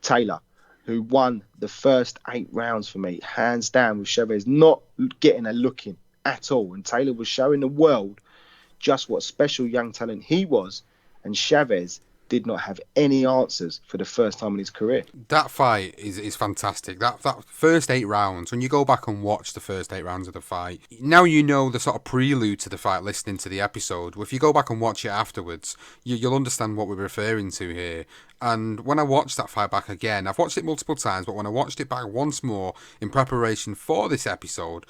Taylor, who won the first 8 rounds for me, hands down, with Chavez not getting a look in at all. And Taylor was showing the world just what special young talent he was, and Chavez did not have any answers for the first time in his career. That fight is fantastic. That first 8 rounds, when you go back and watch the first 8 rounds of the fight, now you know the sort of prelude to the fight listening to the episode. If you go back and watch it afterwards, you'll understand what we're referring to here. And when I watched that fight back again, I've watched it multiple times, but when I watched it back once more in preparation for this episode,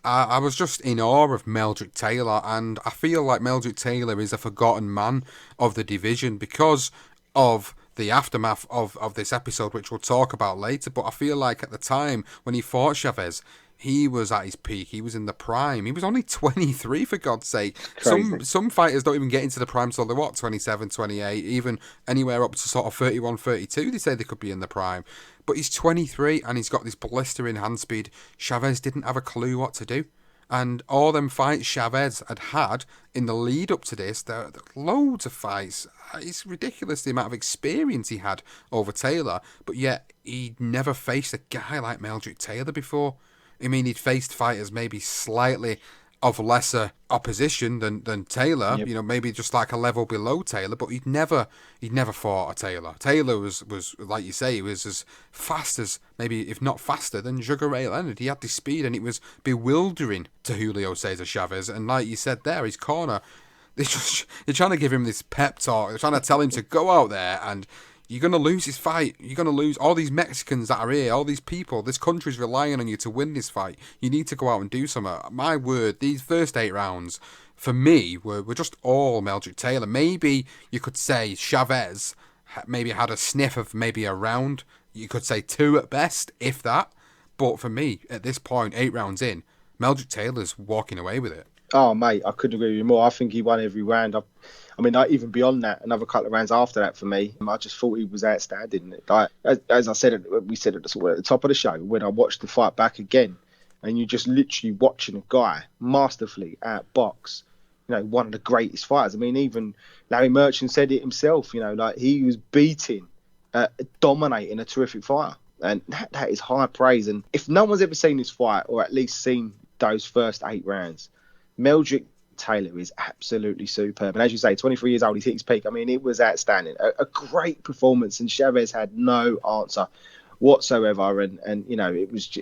I was just in awe of Meldrick Taylor, and I feel like Meldrick Taylor is a forgotten man of the division because of the aftermath of this episode, which we'll talk about later. But I feel like at the time when he fought Chavez, he was at his peak. He was in the prime. He was only 23, for God's sake. Some fighters don't even get into the prime till they're, 27, 28, even anywhere up to sort of 31, 32, they say they could be in the prime. But he's 23 and he's got this blistering hand speed. Chavez didn't have a clue what to do. And all them fights Chavez had in the lead up to this, there are loads of fights. It's ridiculous the amount of experience he had over Taylor, but yet he'd never faced a guy like Meldrick Taylor before. I mean, he'd faced fighters maybe slightly of lesser opposition than Taylor, Yep. You know, maybe just like a level below Taylor, but he'd never fought a Taylor. Taylor was like you say, he was as fast as, maybe if not faster than Sugar Ray Leonard. He had the speed, and it was bewildering to Julio Cesar Chavez. And like you said there, his corner, they're trying to give him this pep talk. They're trying to tell him to go out there and you're going to lose this fight. You're going to lose all these Mexicans that are here, all these people. This country's relying on you to win this fight. You need to go out and do something. My word, these first 8 rounds, for me, were just all Meldrick Taylor. Maybe you could say Chavez maybe had a sniff of maybe a round. You could say 2 at best, if that. But for me, at this point, 8 rounds in, Meldrick Taylor's walking away with it. Oh, mate, I couldn't agree with you more. I think he won every round. I mean, even beyond that, another couple of rounds after that for me, I just thought he was outstanding. Like, as I said, we said at the top of the show, when I watched the fight back again, and you're just literally watching a guy masterfully outbox, one of the greatest fighters. I mean, even Larry Merchant said it himself, like he was dominating a terrific fighter. And that is high praise. And if no one's ever seen this fight, or at least seen those first 8 rounds, Meldrick Taylor is absolutely superb. And as you say, 23 years old, he's hit his peak. I mean, it was outstanding. A great performance, and Chavez had no answer whatsoever. And it was,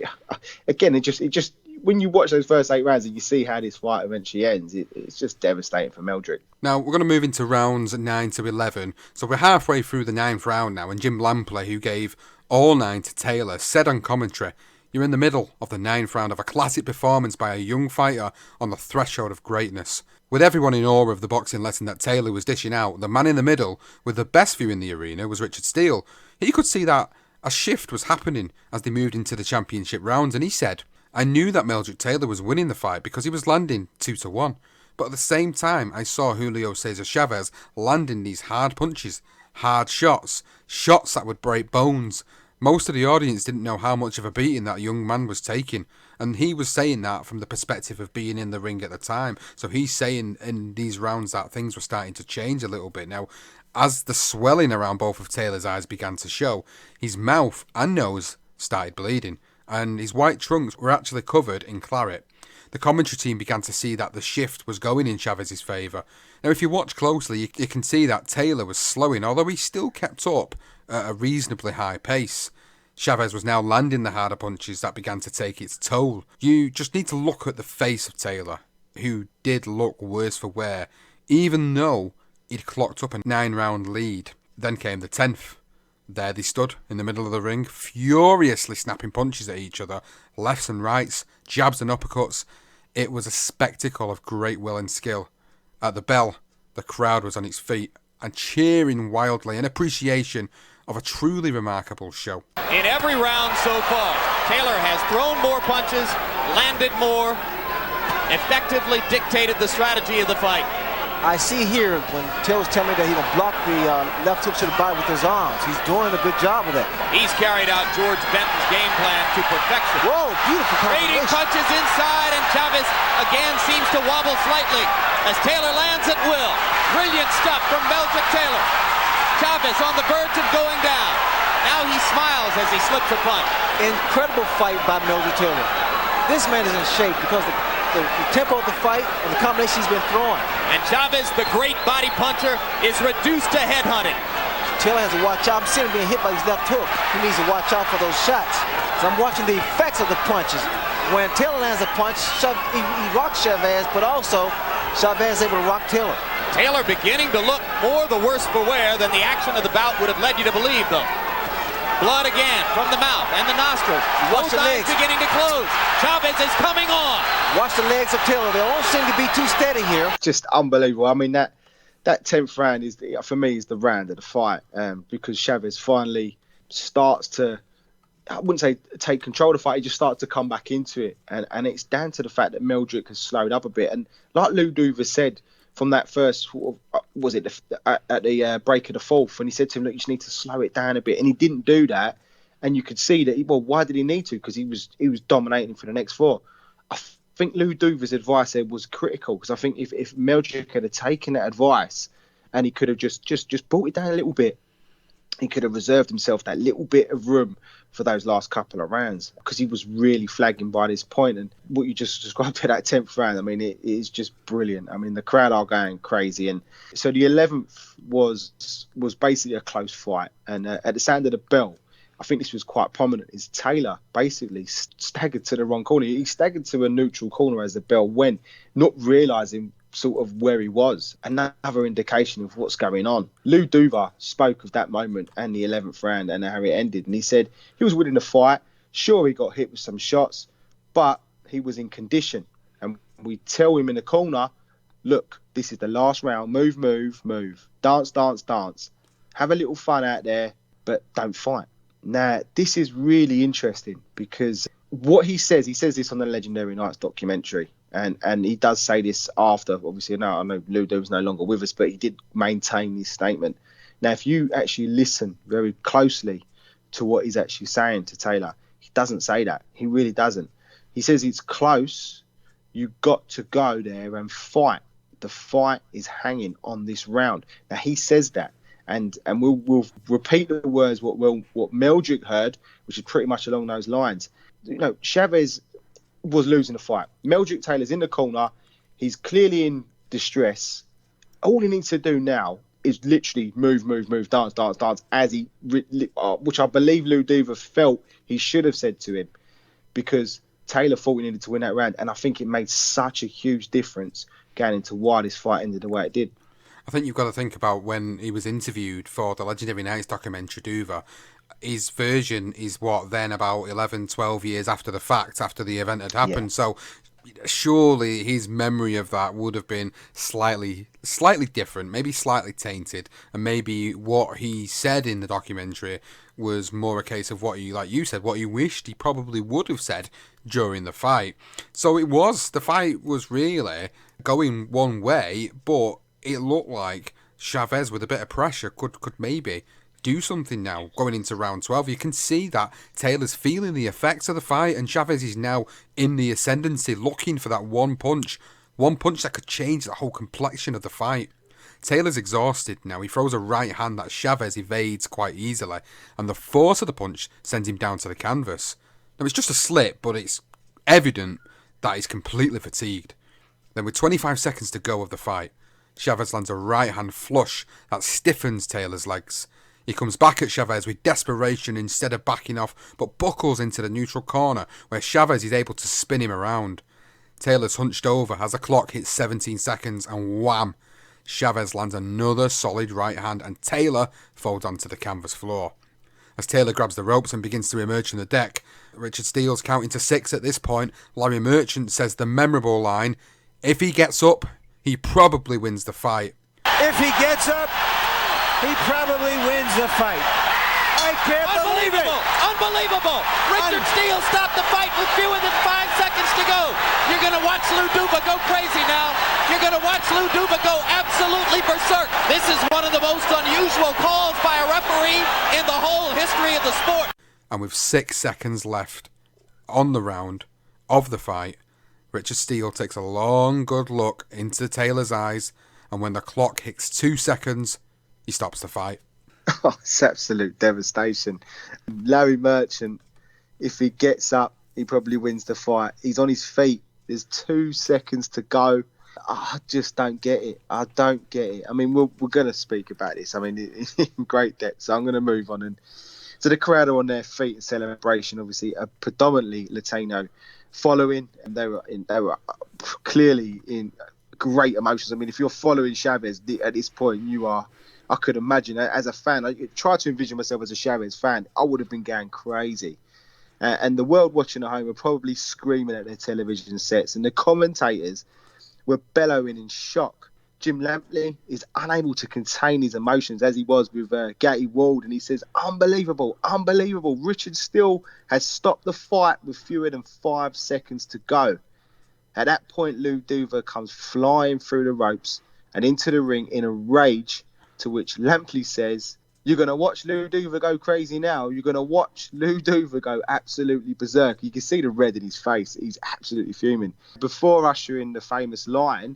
again, it just when you watch those first 8 rounds and you see how this fight eventually ends, it's just devastating for Meldrick. Now, we're going to move into rounds 9 to 11. So we're halfway through the 9th round now, and Jim Lampley, who gave all 9 to Taylor, said on commentary, "You're in the middle of the 9th round of a classic performance by a young fighter on the threshold of greatness." With everyone in awe of the boxing lesson that Taylor was dishing out, the man in the middle with the best view in the arena was Richard Steele. He could see that a shift was happening as they moved into the championship rounds, and he said, "I knew that Meldrick Taylor was winning the fight because he was landing 2-1. But at the same time, I saw Julio Cesar Chavez landing these hard punches, hard shots that would break bones. Most of the audience didn't know how much of a beating that young man was taking." And he was saying that from the perspective of being in the ring at the time. So he's saying in these rounds that things were starting to change a little bit. Now, as the swelling around both of Taylor's eyes began to show, his mouth and nose started bleeding, and his white trunks were actually covered in claret. The commentary team began to see that the shift was going in Chavez's favour. Now, if you watch closely, you can see that Taylor was slowing, although he still kept up at a reasonably high pace. Chavez was now landing the harder punches that began to take its toll. You just need to look at the face of Taylor, who did look worse for wear, even though he'd clocked up a 9-round lead. Then came the 10th. There they stood in the middle of the ring, furiously snapping punches at each other, lefts and rights, jabs and uppercuts. It was a spectacle of great will and skill. At the bell, the crowd was on its feet and cheering wildly in appreciation of a truly remarkable show. In every round so far, Taylor has thrown more punches, landed more, effectively dictated the strategy of the fight. I see here when Taylor's telling me that he can block the left hook to the body with his arms. He's doing a good job of that. He's carried out George Benton's game plan to perfection. Whoa, beautiful Trading punches inside, and Chavez again seems to wobble slightly as Taylor lands at will. Brilliant stuff from Meldrick Taylor. Chavez on the verge of going down. Now he smiles as he slips a punch. Incredible fight by Meldrick Taylor. This man is in shape because the tempo of the fight and the combination he's been throwing. And Chavez, the great body puncher, is reduced to headhunting. Taylor has to watch out. I'm seeing him being hit by his left hook. He needs to watch out for those shots. So I'm watching the effects of the punches. When Taylor lands a punch, he rocks Chavez, but also Chavez is able to rock Taylor. Taylor beginning to look more the worse for wear than the action of the bout would have led you to believe, though. Blood again from the mouth and the nostrils. Both eyes beginning to close. Chavez is coming on. Watch the legs of Taylor. They don't seem to be too steady here. Just unbelievable. I mean, that 10th round is, for me, is the round of the fight, because Chavez finally starts to, I wouldn't say take control of the fight, he just starts to come back into it. And it's down to the fact that Meldrick has slowed up a bit. And like Lou Duva said, from that first, was it at the break of the fourth, and he said to him, look, you just need to slow it down a bit. And he didn't do that. And you could see that, why did he need to? Because he was dominating for the next four. I think Lou Duva's advice there was critical, because I think if Meldrick had taken that advice and he could have just brought it down a little bit, he could have reserved himself that little bit of room for those last couple of rounds, because he was really flagging by this point. And what you just described to that 10th round, I mean, it is just brilliant. I mean, the crowd are going crazy. And so the 11th was basically a close fight. And at the sound of the bell, I think this was quite prominent, is Taylor basically staggered to the wrong corner. He staggered to a neutral corner as the bell went, not realising sort of where he was. Another indication of what's going on. Lou Duva spoke of that moment and the 11th round and how it ended, and he said he was winning the fight. Sure, he got hit with some shots, but he was in condition. And we tell him in the corner, look, this is the last round. Move, move, move. Dance, dance, dance. Have a little fun out there, but don't fight. Now, this is really interesting, because what he says this on the Legendary Nights documentary. And he does say this after, obviously, I know Lou Duva's no longer with us, but he did maintain this statement. Now, if you actually listen very closely to what he's actually saying to Taylor, he doesn't say that. He really doesn't. He says it's close. You've got to go there and fight. The fight is hanging on this round. Now, he says that. And we'll repeat the words what Meldrick heard, which is pretty much along those lines. Chavez was losing the fight. Meldrick Taylor's in the corner. He's clearly in distress. All he needs to do now is literally move, move, move, dance, dance, dance, as he, which I believe Lou Duva felt he should have said to him, because Taylor thought he needed to win that round. And I think it made such a huge difference going into why this fight ended the way it did. I think you've got to think about when he was interviewed for the Legendary Nights documentary, Duva. His version is then about 11, 12 years after the fact, after the event had happened. Yeah. So surely his memory of that would have been slightly different, maybe slightly tainted. And maybe what he said in the documentary was more a case of what he, like you said, what he wished he probably would have said during the fight. So the fight was really going one way, but it looked like Chavez, with a bit of pressure, could maybe do something now going into round 12. You can see that Taylor's feeling the effects of the fight, and Chavez is now in the ascendancy, looking for that one punch that could change the whole complexion of the fight. Taylor's exhausted now. He throws a right hand that Chavez evades quite easily, and the force of the punch sends him down to the canvas. Now, it's just a slip, but it's evident that he's completely fatigued. Then with 25 seconds to go of the fight, Chavez lands a right hand flush that stiffens Taylor's legs. He comes back at Chavez with desperation instead of backing off, but buckles into the neutral corner where Chavez is able to spin him around. Taylor's hunched over as the clock hits 17 seconds, and wham! Chavez lands another solid right hand, and Taylor falls onto the canvas floor. As Taylor grabs the ropes and begins to emerge from the deck, Richard Steele's counting to 6 at this point. Larry Merchant says the memorable line, "If he gets up, he probably wins the fight." If he gets up, he probably wins the fight. can't believe it. Unbelievable. Richard Steele stopped the fight with fewer than 5 seconds to go. You're going to watch Lou Duva go crazy now. You're going to watch Lou Duva go absolutely berserk. This is one of the most unusual calls by a referee in the whole history of the sport. And with 6 seconds left on the round of the fight, Richard Steele takes a long, good look into Taylor's eyes, and when the clock hits 2 seconds, he stops the fight. Oh, it's absolute devastation. Larry Merchant, if he gets up, he probably wins the fight. He's on his feet. There's 2 seconds to go. I just don't get it. I don't get it. I mean, we're going to speak about this. I mean, in great depth. So I'm going to move on. And so the crowd are on their feet in celebration. Obviously, a predominantly Latino following, and they were clearly in great emotions. I mean, if you're following Chavez at this point, you are. I could imagine, as a fan, I try to envision myself as a Chavez fan. I would have been going crazy. And the world watching at home were probably screaming at their television sets. And the commentators were bellowing in shock. Jim Lampley is unable to contain his emotions, as he was with Gatti Ward. And he says, unbelievable, unbelievable. Richard Steele has stopped the fight with fewer than 5 seconds to go. At that point, Lou Duva comes flying through the ropes and into the ring in a rage, to which Lampley says, you're going to watch Lou Duva go crazy now. You're going to watch Lou Duva go absolutely berserk. You can see the red in his face. He's absolutely fuming. Before ushering the famous line,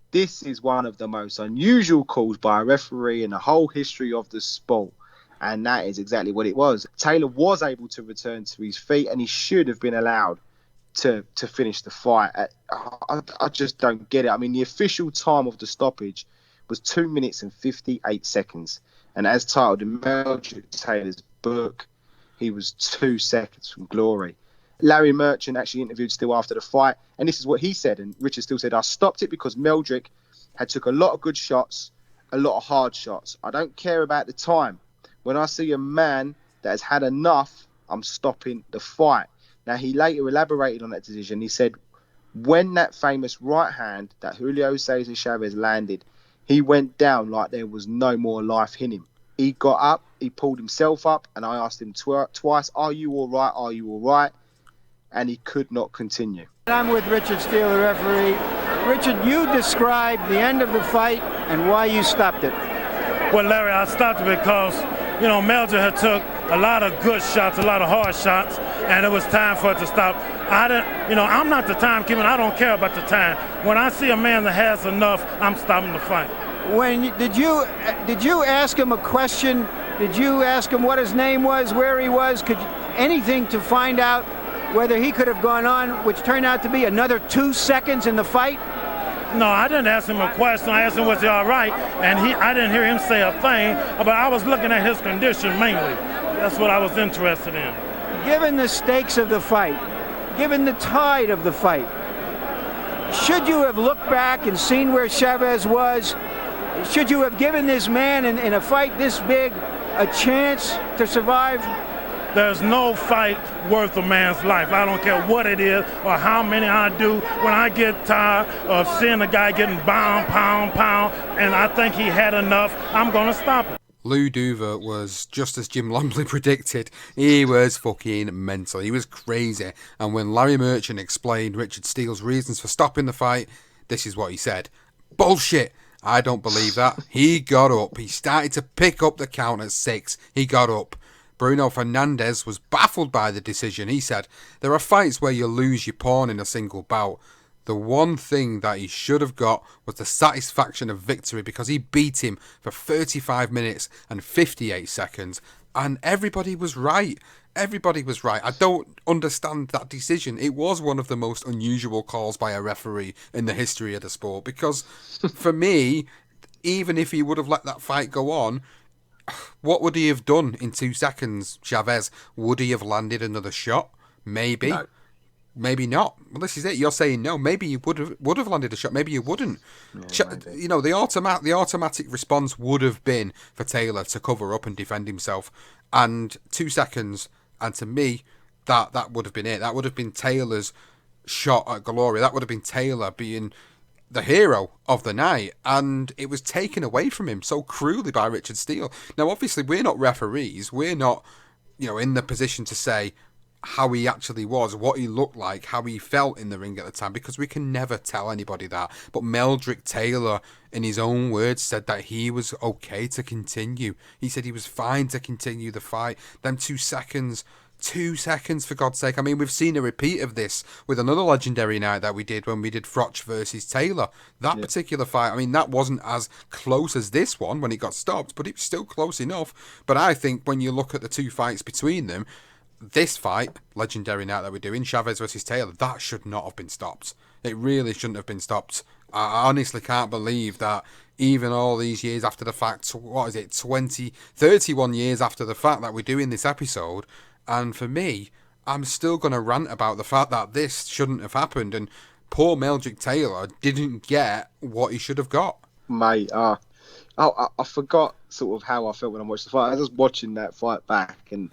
this is one of the most unusual calls by a referee in the whole history of the sport. And that is exactly what it was. Taylor was able to return to his feet, and he should have been allowed to finish the fight. I just don't get it. I mean, the official time of the stoppage was 2 minutes and 58 seconds. And as titled in Meldrick Taylor's book, he was 2 seconds from glory. Larry Merchant actually interviewed Steele after the fight, and this is what he said. And Richard Steele said, I stopped it because Meldrick had took a lot of good shots, a lot of hard shots. I don't care about the time. When I see a man that has had enough, I'm stopping the fight. Now, he later elaborated on that decision. He said, when that famous right hand that Julio Cesar Chavez landed, he went down like there was no more life in him. He got up, he pulled himself up, and I asked him twice, are you all right? Are you all right? And he could not continue. I'm with Richard Steele, the referee. Richard, you described the end of the fight and why you stopped it. Well, Larry, I stopped it because, Meldrick had took a lot of good shots, a lot of hard shots, and it was time for it to stop. I'm not the timekeeper. I don't care about the time. When I see a man that has enough, I'm stopping the fight. Did you ask him a question? Did you ask him what his name was, where he was? Anything to find out whether he could have gone on, which turned out to be another 2 seconds in the fight? No, I didn't ask him a question. I asked him, was he all right? And I didn't hear him say a thing, but I was looking at his condition mainly. That's what I was interested in. Given the stakes of the fight, given the tide of the fight, should you have looked back and seen where Chavez was? Should you have given this man in a fight this big a chance to survive? There's no fight worth a man's life. I don't care what it is or how many I do. When I get tired of seeing a guy getting pound, and I think he had enough, I'm going to stop it. Lou Duva was just as Jim Lampley predicted. He was fucking mental. He was crazy. And when Larry Merchant explained Richard Steele's reasons for stopping the fight, this is what he said. Bullshit. I don't believe that. He got up. He started to pick up the count at 6. He got up. Bruno Fernandes was baffled by the decision. He said, there are fights where you lose your pawn in a single bout. The one thing that he should have got was the satisfaction of victory because he beat him for 35 minutes and 58 seconds. And everybody was right. Everybody was right. I don't understand that decision. It was one of the most unusual calls by a referee in the history of the sport because for me, even if he would have let that fight go on, what would he have done in 2 seconds, Chavez? Would he have landed another shot? Maybe. No. Maybe not. Well, this is it. You're saying no. Maybe you would have landed a shot. Maybe you wouldn't. Yeah, the automatic response would have been for Taylor to cover up and defend himself. And 2 seconds, and to me, that would have been it. That would have been Taylor's shot at glory. That would have been Taylor being the hero of the night, and it was taken away from him so cruelly by Richard Steele. Now, obviously, we're not referees. We're not, in the position to say how he actually was, what he looked like, how he felt in the ring at the time, because we can never tell anybody that. But Meldrick Taylor, in his own words, said that he was okay to continue. He said he was fine to continue the fight. Them 2 seconds, 2 seconds, for God's sake. I mean, we've seen a repeat of this with another legendary night that we did when we did Froch versus Taylor. That particular fight, I mean, that wasn't as close as this one when it got stopped, but it was still close enough. But I think when you look at the 2 fights between them, this fight, legendary night that we're doing, Chavez versus Taylor, that should not have been stopped. It really shouldn't have been stopped. I honestly can't believe that even all these years after the fact, 31 years after the fact that we're doing this episode, and for me, I'm still going to rant about the fact that this shouldn't have happened, and poor Meldrick Taylor didn't get what he should have got. Mate, I forgot sort of how I felt when I watched the fight. I was just watching that fight back, and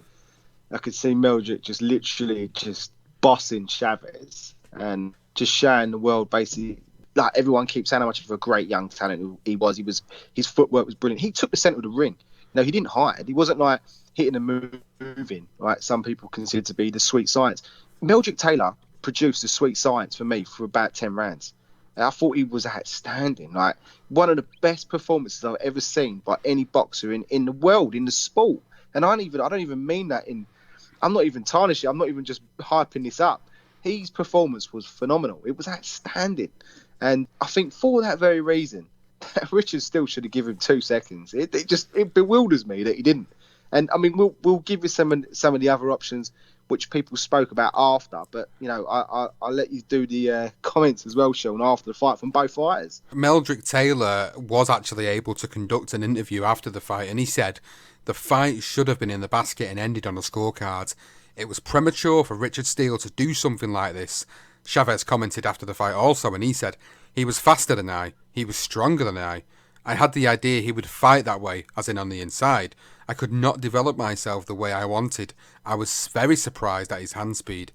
I could see Meldrick just literally just bossing Chavez and just showing the world basically, like everyone keeps saying how much of a great young talent he was. His footwork was brilliant. He took the centre of the ring. No, he didn't hide. He wasn't like hitting and moving like some people consider to be the sweet science. Meldrick Taylor produced the sweet science for me for about 10 rounds. And I thought he was outstanding. Like one of the best performances I've ever seen by any boxer in the world, in the sport. And I don't even mean that I'm not even tarnishing. I'm not even just hyping this up. His performance was phenomenal. It was outstanding. And I think for that very reason, Richard Steele should have given him 2 seconds. It bewilders me that he didn't. And I mean, we'll give you some of the other options which people spoke about after. But I'll let you do the comments as well, Sean, after the fight from both fighters. Meldrick Taylor was actually able to conduct an interview after the fight, and he said the fight should have been in the basket and ended on a scorecard. It was premature for Richard Steele to do something like this. Chavez commented after the fight also, and he said, he was faster than I, he was stronger than I had the idea he would fight that way, as in on the inside. I could not develop myself the way I wanted. I was very surprised at his hand speed.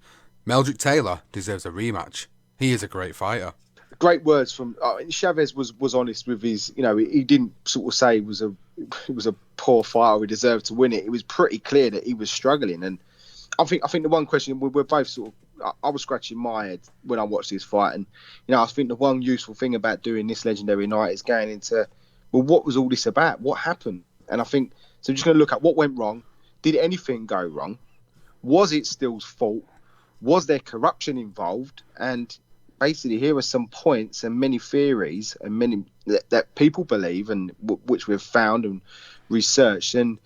Meldrick Taylor deserves a rematch. He is a great fighter. Great words from Chavez was honest with his, he didn't sort of say it was a poor fighter, he deserved to win it. It was pretty clear that he was struggling. And I think the one question, we're both sort of, I was scratching my head when I watched this fight. And, I think the one useful thing about doing this legendary night is going into, well, what was all this about? What happened? And I think, so I'm just going to look at what went wrong. Did anything go wrong? Was it Steele's fault? Was there corruption involved? And basically, here are some points and many theories and many that people believe and which we've found and researched. And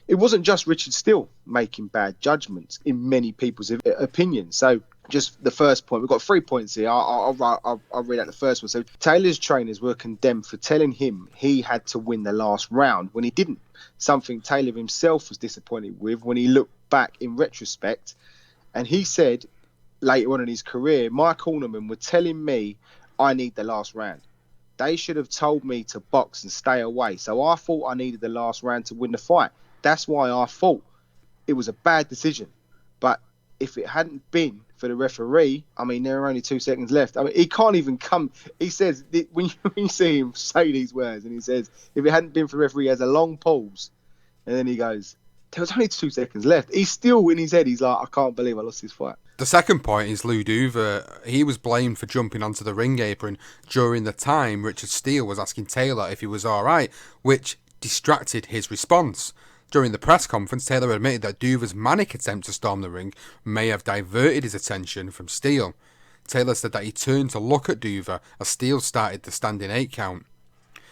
it wasn't just Richard Steele making bad judgments in many people's opinions. So just the first point, we've got 3 points here. I'll read out the first one. So Taylor's trainers were condemned for telling him he had to win the last round when he didn't. Something Taylor himself was disappointed with when he looked back in retrospect. And he said later on in his career, my cornermen were telling me I need the last round. They should have told me to box and stay away. So I thought I needed the last round to win the fight. That's why I thought it was a bad decision. But if it hadn't been for the referee, I mean, there are only 2 seconds left. I mean, he can't even come. He says, when you see him say these words, and he says, if it hadn't been for the referee, he has a long pause. And then he goes, there was only 2 seconds left. He's still in his head. He's like, I can't believe I lost this fight. The second point is Lou Duva. He was blamed for jumping onto the ring apron during the time Richard Steele was asking Taylor if he was all right, which distracted his response. During the press conference, Taylor admitted that Duva's manic attempt to storm the ring may have diverted his attention from Steele. Taylor said that he turned to look at Duva as Steele started the standing 8 count.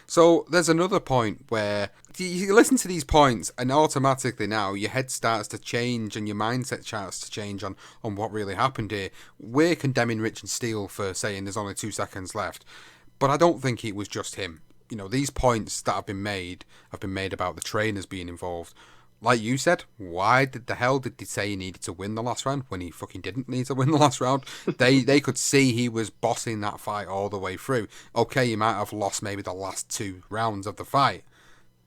So there's another point where you listen to these points and automatically now your head starts to change and your mindset starts to change on what really happened here. We're condemning Richard Steele for saying there's only 2 seconds left, but I don't think it was just him. These points that have been made about the trainers being involved. Like you said, why the hell did they say he needed to win the last round when he fucking didn't need to win the last round? They could see he was bossing that fight all the way through. Okay, he might have lost maybe the last 2 rounds of the fight,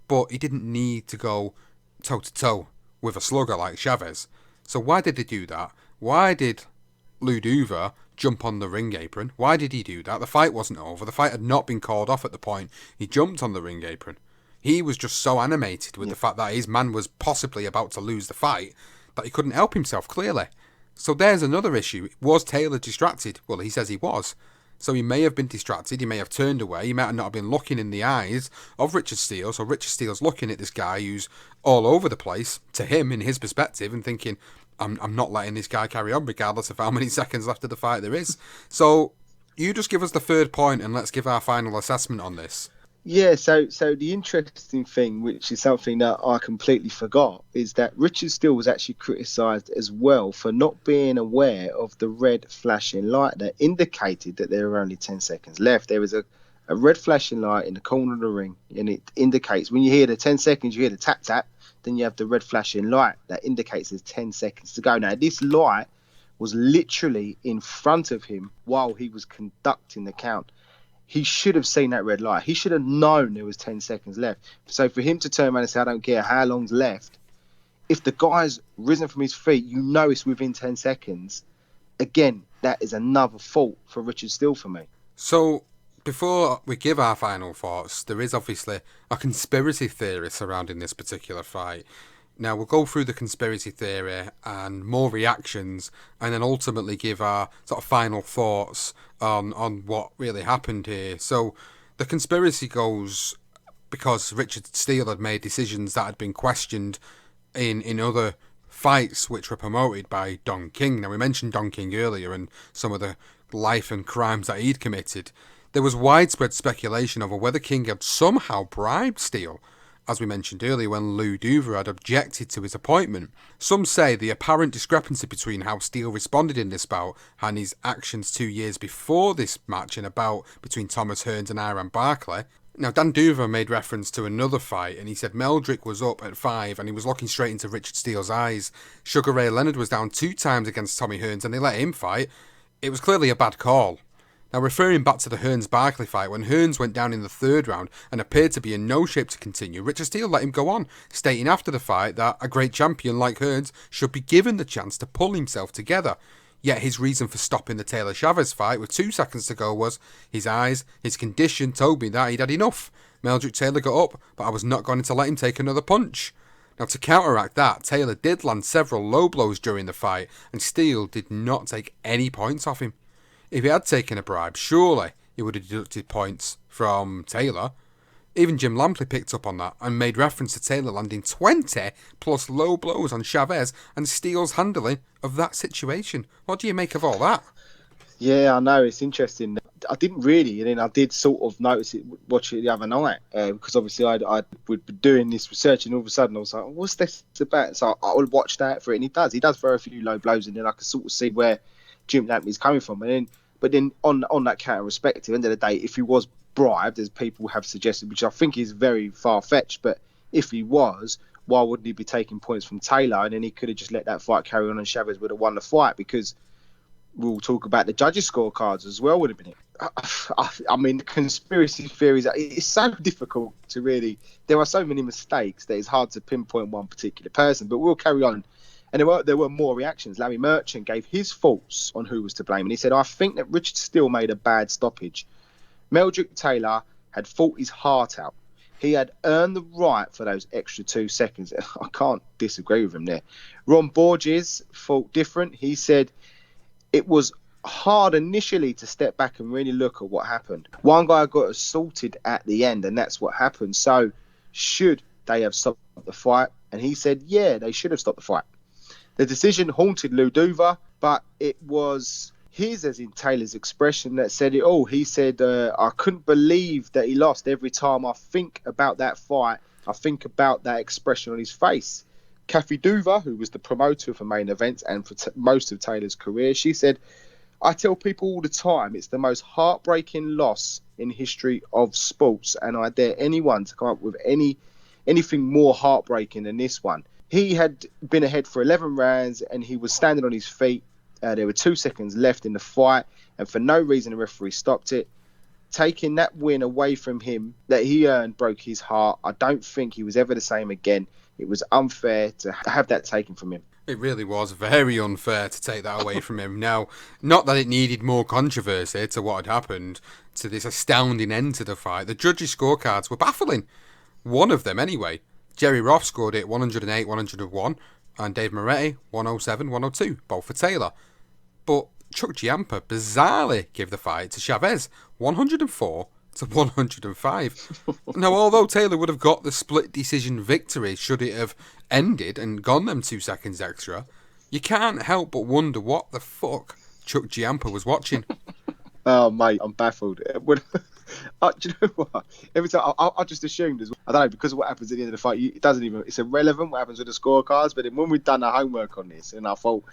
but he didn't need to go toe-to-toe with a slugger like Chavez. So why did they do that? Why did Lou Duva jump on the ring apron. Why did he do that? The fight wasn't over. The fight had not been called off at the point he jumped on the ring apron. He was just so animated with the fact that his man was possibly about to lose the fight that he couldn't help himself, clearly. So there's another issue. Was Taylor distracted? Well, he says he was. So he may have been distracted, he may have turned away, he might not have been looking in the eyes of Richard Steele. So Richard Steele's looking at this guy who's all over the place, to him, in his perspective, and thinking, I'm not letting this guy carry on, regardless of how many seconds left of the fight there is. So you just give us the third point and let's give our final assessment on this. Yeah, so the interesting thing, which is something that I completely forgot, is that Richard Steele was actually criticised as well for not being aware of the red flashing light that indicated that there were only 10 seconds left. There was a red flashing light in the corner of the ring, and it indicates, when you hear the 10 seconds, you hear the tap-tap, then you have the red flashing light that indicates there's 10 seconds to go. Now, this light was literally in front of him while he was conducting the count. He should have seen that red light. He should have known there was 10 seconds left. So for him to turn around and say, I don't care how long's left, if the guy's risen from his feet, you know it's within 10 seconds. Again, that is another fault for Richard Steele for me. So before we give our final thoughts, there is obviously a conspiracy theory surrounding this particular fight. Now, we'll go through the conspiracy theory and more reactions, and then ultimately give our sort of final thoughts on what really happened here. So the conspiracy goes because Richard Steele had made decisions that had been questioned in other fights which were promoted by Don King. Now, we mentioned Don King earlier and some of the life and crimes that he'd committed. There was widespread speculation over whether King had somehow bribed Steele, as we mentioned earlier, when Lou Duva had objected to his appointment. Some say the apparent discrepancy between how Steele responded in this bout and his actions 2 years before this match in a bout between Thomas Hearns and Iran Barkley. Now, Dan Duva made reference to another fight, and he said Meldrick was up at 5 and he was looking straight into Richard Steele's eyes. Sugar Ray Leonard was down 2 times against Tommy Hearns and they let him fight. It was clearly a bad call. Now, referring back to the Hearns-Barkley fight, when Hearns went down in the 3rd round and appeared to be in no shape to continue, Richard Steele let him go on, stating after the fight that a great champion like Hearns should be given the chance to pull himself together. Yet his reason for stopping the Taylor-Chavez fight with 2 seconds to go was his eyes, his condition told me that he'd had enough. Meldrick Taylor got up, but I was not going to let him take another punch. Now, to counteract that, Taylor did land several low blows during the fight, and Steele did not take any points off him. If he had taken a bribe, surely he would have deducted points from Taylor. Even Jim Lampley picked up on that and made reference to Taylor landing 20 plus low blows on Chavez and Steele's handling of that situation. What do you make of all that? Yeah, I know, it's interesting. I didn't really, and then I did sort of notice it, watch it the other night, because obviously I would be doing this research, and all of a sudden I was like, what's this about? So I would watch that for it, and he does throw a few low blows, and then I can sort of see where Jim Lampley's coming from. But then on that counter respective, end of the day, if he was bribed, as people have suggested, which I think is very far-fetched, but if he was, why wouldn't he be taking points from Taylor? And then he could have just let that fight carry on and Chavez would have won the fight, because we'll talk about the judges' scorecards as well, would have been it. I mean, the conspiracy theories, it's so difficult to really... There are so many mistakes that it's hard to pinpoint one particular person, but we'll carry on. And there were more reactions. Larry Merchant gave his thoughts on who was to blame. And he said, I think that Richard Steele made a bad stoppage. Meldrick Taylor had fought his heart out. He had earned the right for those extra 2 seconds. I can't disagree with him there. Ron Borges thought different. He said it was hard initially to step back and really look at what happened. One guy got assaulted at the end, and that's what happened. So should they have stopped the fight? And he said, yeah, they should have stopped the fight. The decision haunted Lou Duva, but it was his, as in Taylor's expression, that said it all. He said, I couldn't believe that he lost. Every time I think about that fight, I think about that expression on his face. Kathy Duva, who was the promoter for main events and for most of Taylor's career, she said, I tell people all the time it's the most heartbreaking loss in history of sports, and I dare anyone to come up with anything more heartbreaking than this one. He had been ahead for 11 rounds and he was standing on his feet. There were 2 seconds left in the fight, and for no reason the referee stopped it. Taking that win away from him that he earned broke his heart. I don't think he was ever the same again. It was unfair to have that taken from him. It really was very unfair to take that away from him. Now, not that it needed more controversy to what had happened, to this astounding end to the fight. The judges' scorecards were baffling. One of them, anyway. Jerry Roth scored it 108, 101, and Dave Moretti 107, 102, both for Taylor. But Chuck Giampa bizarrely gave the fight to Chavez 104 to 105. Now, although Taylor would have got the split decision victory should it have ended and gone them 2 seconds extra, you can't help but wonder what the fuck Chuck Giampa was watching. Oh, mate, I'm baffled. Do you know what? Every time I just assumed as well. I don't know, because of what happens at the end of the fight, it's irrelevant what happens with the scorecards. But then when we've done our homework on this, and I thought,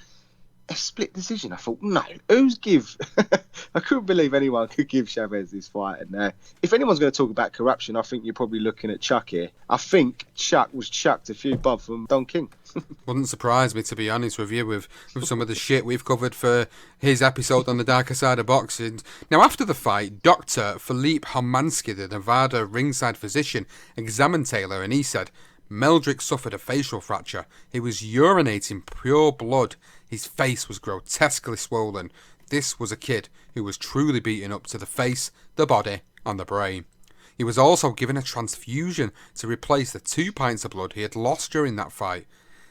a split decision. I thought, no, I couldn't believe anyone could give Chavez this fight. And if anyone's going to talk about corruption, I think you're probably looking at Chuck here. I think Chuck was chucked a few bob from Don King. Wouldn't surprise me, to be honest with you, with some of the shit we've covered for his episode on the darker side of boxing. Now, after the fight, Dr. Philippe Homansky, the Nevada ringside physician, examined Taylor, and he said, Meldrick suffered a facial fracture. He was urinating pure blood. His face was grotesquely swollen. This was a kid who was truly beaten up to the face, the body, and the brain. He was also given a transfusion to replace the 2 pints of blood he had lost during that fight.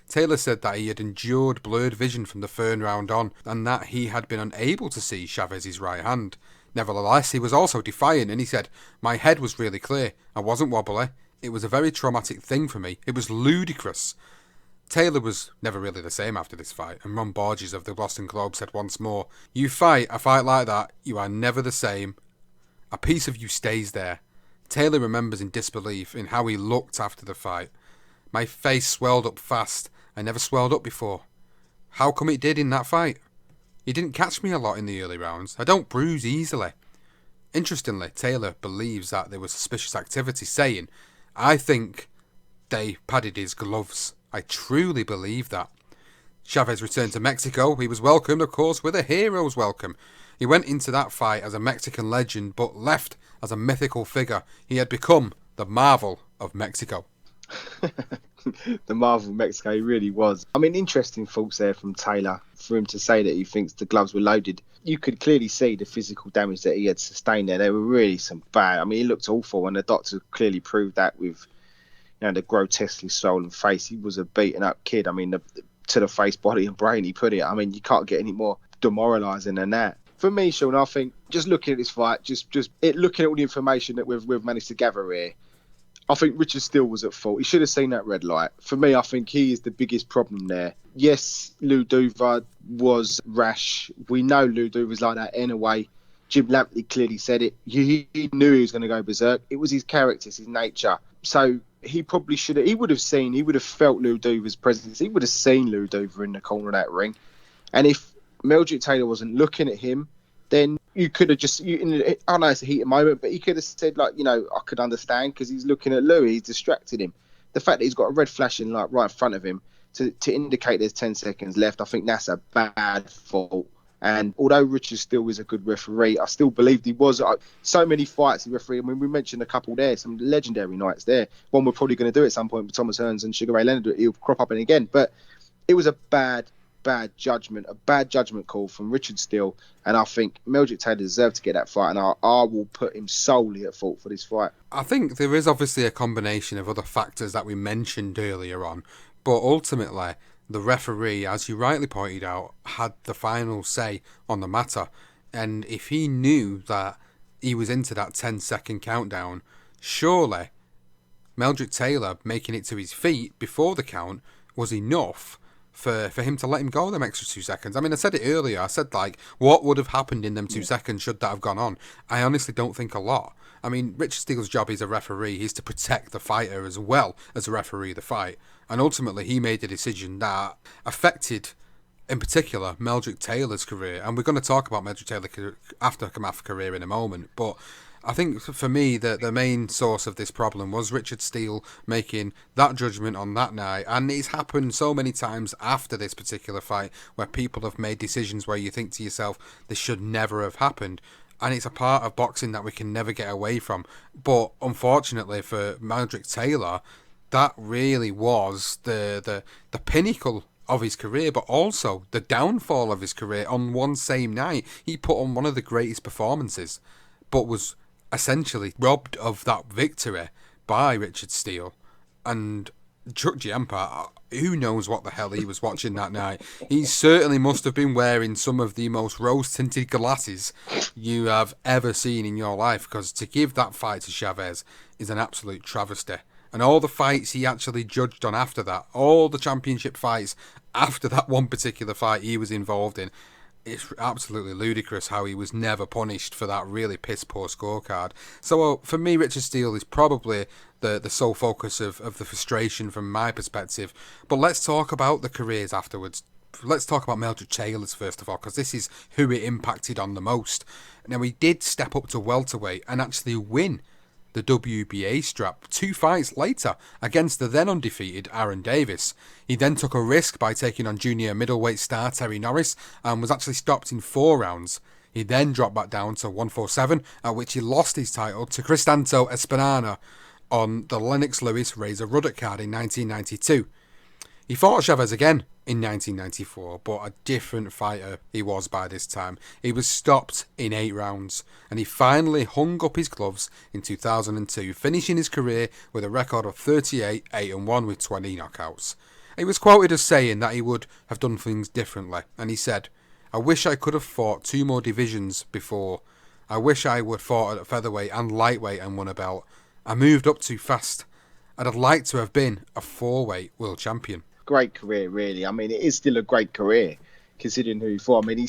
Taylor said that he had endured blurred vision from the third round on, and that he had been unable to see Chavez's right hand. Nevertheless, he was also defiant, and he said, my head was really clear. I wasn't wobbly. It was a very traumatic thing for me. It was ludicrous. Taylor was never really the same after this fight, and Ron Borges of the Boston Globe said once more, you fight a fight like that, you are never the same. A piece of you stays there. Taylor remembers in disbelief in how he looked after the fight. My face swelled up fast. I never swelled up before. How come it did in that fight? He didn't catch me a lot in the early rounds. I don't bruise easily. Interestingly, Taylor believes that there was suspicious activity, saying, I think they padded his gloves. I truly believe that. Chavez returned to Mexico. He was welcomed, of course, with a hero's welcome. He went into that fight as a Mexican legend, but left as a mythical figure. He had become the Marvel of Mexico. The Marvel of Mexico, he really was. I mean, interesting thoughts there from Taylor, for him to say that he thinks the gloves were loaded. You could clearly see the physical damage that he had sustained there. They were really some bad. I mean, he looked awful, and the doctor clearly proved that with, the grotesquely swollen face. He was a beaten up kid. I mean, to the face, body and brain he put it. I mean, you can't get any more demoralising than that. For me, Sean, I think just looking at this fight, looking at all the information that we've managed to gather here, I think Richard Steele was at fault. He should have seen that red light. For me, I think he is the biggest problem there. Yes, Lou Duva was rash. We know Lou Duva was like that anyway. Jim Lampley clearly said it. He knew he was going to go berserk. It was his character, his nature. So he probably should have, he would have felt Lou Duva's presence. He would have seen Lou Duva in the corner of that ring. And if Meldrick Taylor wasn't looking at him, then you could have just, I know it's a heated moment, but he could have said, I could understand because he's looking at Lou, he's distracted him. The fact that he's got a red flashing light right in front of him to indicate there's 10 seconds left, I think that's a bad fault. And although Richard Steele is a good referee, I still believed he was. So many fights he refereed. I mean, we mentioned a couple there, some legendary nights there. One we're probably going to do at some point with Thomas Hearns and Sugar Ray Leonard. He'll crop up in again. But it was a bad judgment call from Richard Steele. And I think Meldrick Taylor deserved to get that fight. And I will put him solely at fault for this fight. I think there is obviously a combination of other factors that we mentioned earlier on. But ultimately, the referee, as you rightly pointed out, had the final say on the matter. And if he knew that he was into that 10-second countdown, surely Meldrick Taylor making it to his feet before the count was enough for him to let him go them extra 2 seconds. I mean, I said it earlier. I said, what would have happened in them 2 seconds should that have gone on? I honestly don't think a lot. I mean, Richard Steele's job as a referee is to protect the fighter as well as referee the fight. And ultimately, he made a decision that affected, in particular, Meldrick Taylor's career. And we're going to talk about Meldrick Taylor's aftermath career in a moment. But I think, for me, the main source of this problem was Richard Steele making that judgment on that night. And it's happened so many times after this particular fight where people have made decisions where you think to yourself, this should never have happened. And it's a part of boxing that we can never get away from. But unfortunately for Meldrick Taylor, that really was the pinnacle of his career, but also the downfall of his career on one same night. He put on one of the greatest performances, but was essentially robbed of that victory by Richard Steele. And Chuck Giampa, who knows what the hell he was watching that night. He certainly must have been wearing some of the most rose-tinted glasses you have ever seen in your life, because to give that fight to Chavez is an absolute travesty. And all the fights he actually judged on after that, all the championship fights after that one particular fight he was involved in, it's absolutely ludicrous how he was never punished for that really piss-poor scorecard. So for me, Richard Steele is probably the sole focus of the frustration from my perspective. But let's talk about the careers afterwards. Let's talk about Meldrick Taylor's first of all, because this is who it impacted on the most. Now, he did step up to welterweight and actually win the WBA strap 2 fights later against the then undefeated Aaron Davis. He then took a risk by taking on junior middleweight star Terry Norris and was actually stopped in 4 rounds. He then dropped back down to 147, at which he lost his title to Cristanto Espinana on the Lennox Lewis Razor Ruddock card in 1992. He fought Chavez again in 1994, but a different fighter he was by this time. He was stopped in 8 rounds, and he finally hung up his gloves in 2002, finishing his career with a record of 38, 8-1 with 20 knockouts. He was quoted as saying that he would have done things differently, and he said, "I wish I could have fought 2 more divisions before. I wish I would have fought at featherweight and lightweight and won a belt. I moved up too fast. I'd have liked to have been a 4-weight world champion." Great career, really. I mean, it is still a great career, considering who he fought. I mean,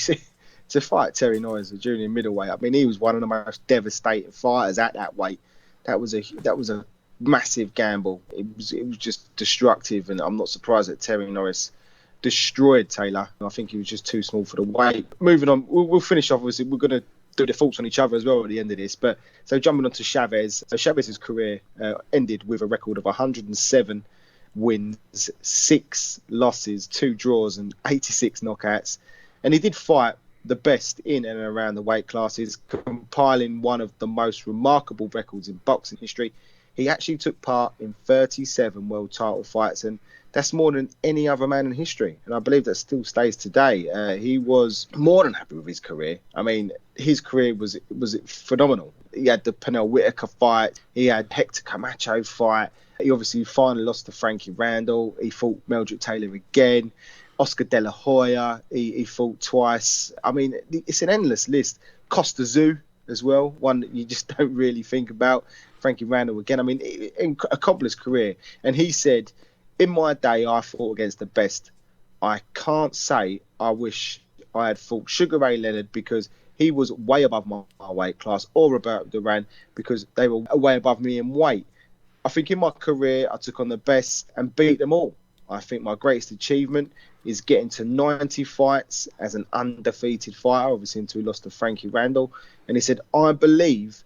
to fight Terry Norris, a junior middleweight, I mean, he was one of the most devastating fighters at that weight. That was a massive gamble. It was just destructive, and I'm not surprised that Terry Norris destroyed Taylor. I think he was just too small for the weight. Moving on, we'll finish off. Obviously, we're going to do the thoughts on each other as well at the end of this. But so jumping on to Chavez. So Chavez's career ended with a record of 107 wins, 6 losses, 2 draws, and 86 knockouts. And he did fight the best in and around the weight classes, compiling one of the most remarkable records in boxing history. He actually took part in 37 world title fights, and that's more than any other man in history. And I believe that still stays today. He was more than happy with his career. I mean, his career was phenomenal. He had the Pernell Whitaker fight. He had Hector Camacho fight. He obviously finally lost to Frankie Randall. He fought Meldrick Taylor again. Oscar De La Hoya, he fought twice. I mean, it's an endless list. Costa Zoo as well, one that you just don't really think about. Frankie Randall again. I mean, accomplished career. And he said, "In my day, I fought against the best. I can't say I wish I had fought Sugar Ray Leonard because he was way above my weight class, or Roberto Duran because they were way above me in weight. I think in my career, I took on the best and beat them all. I think my greatest achievement is getting to 90 fights as an undefeated fighter, obviously until he lost to Frankie Randall." And he said, "I believe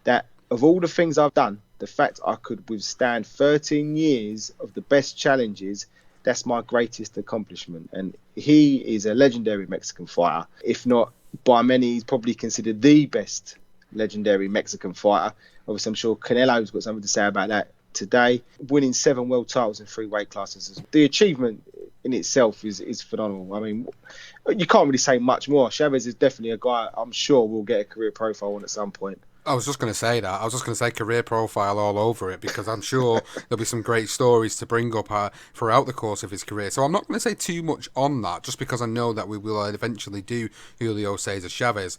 that of all the things I've done, the fact I could withstand 13 years of the best challenges, that's my greatest accomplishment." And he is a legendary Mexican fighter. If not by many, he's probably considered the best legendary Mexican fighter. Obviously, I'm sure Canelo's got something to say about that today. Winning 7 world titles in 3 weight classes. The achievement in itself is phenomenal. I mean, you can't really say much more. Chavez is definitely a guy I'm sure will get a career profile on at some point. I was just going to say that. I was just going to say career profile all over it, because I'm sure there'll be some great stories to bring up throughout the course of his career. So I'm not going to say too much on that, just because I know that we will eventually do Julio Cesar Chavez.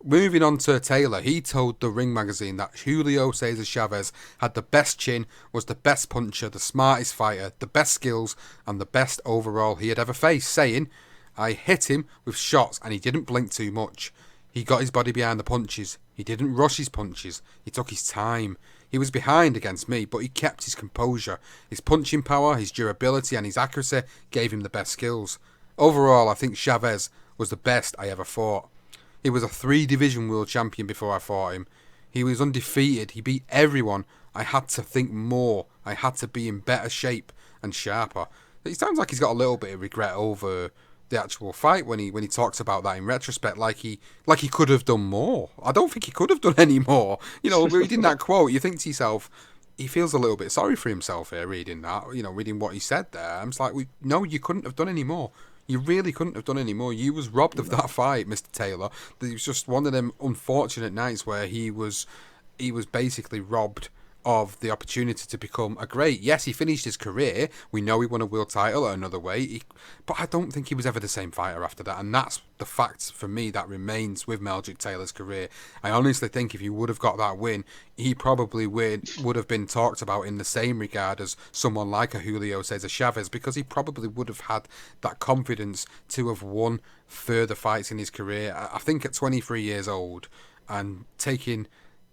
Moving on to Taylor, he told the Ring magazine that Julio Cesar Chavez had the best chin, was the best puncher, the smartest fighter, the best skills, and the best overall he had ever faced, saying, "I hit him with shots and he didn't blink too much. He got his body behind the punches. He didn't rush his punches. He took his time. He was behind against me, but he kept his composure. His punching power, his durability, and his accuracy gave him the best skills. Overall, I think Chavez was the best I ever fought. He was a 3-division world champion before I fought him. He was undefeated. He beat everyone. I had to think more. I had to be in better shape and sharper." It sounds like he's got a little bit of regret over the actual fight when he talks about that in retrospect, like he could have done more. I don't think he could have done any more. You know, reading that quote, you think to yourself, he feels a little bit sorry for himself here reading that, reading what he said there. I'm just like, no, you couldn't have done any more. You really couldn't have done any more. You was robbed of that fight, Mr. Taylor. It was just one of them unfortunate nights where he was basically robbed of the opportunity to become a great. Yes, he finished his career. We know he won a world title at another weight, but I don't think he was ever the same fighter after that, and that's the fact for me that remains with Meldrick Taylor's career. I honestly think if he would have got that win, he probably would have been talked about in the same regard as someone like a Julio Cesar Chavez, because he probably would have had that confidence to have won further fights in his career. I think at 23 years old and taking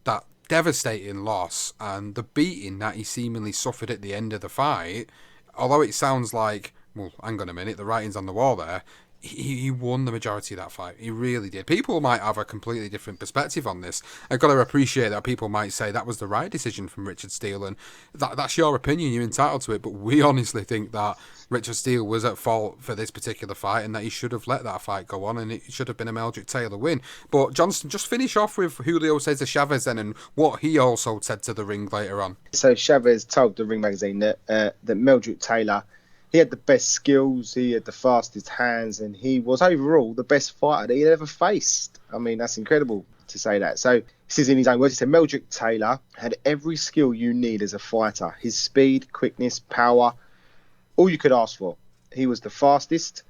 that devastating loss and the beating that he seemingly suffered at the end of the fight, although it sounds like, well, hang on a minute, the writing's on the wall there, he won the majority of that fight. He really did. People might have a completely different perspective on this. I've got to appreciate that people might say that was the right decision from Richard Steele, and that's your opinion, you're entitled to it, but we honestly think that Richard Steele was at fault for this particular fight and that he should have let that fight go on and it should have been a Meldrick Taylor win. But Johnston, just finish off with Julio Cesar Chavez then and what he also said to the ring later on. So Chavez told the Ring magazine that Meldrick Taylor, he had the best skills, he had the fastest hands, and he was overall the best fighter that he'd ever faced. I mean, that's incredible to say that. So, this is in his own words. He said, Meldrick Taylor had every skill you need as a fighter. His speed, quickness, power, all you could ask for. He was the fastest.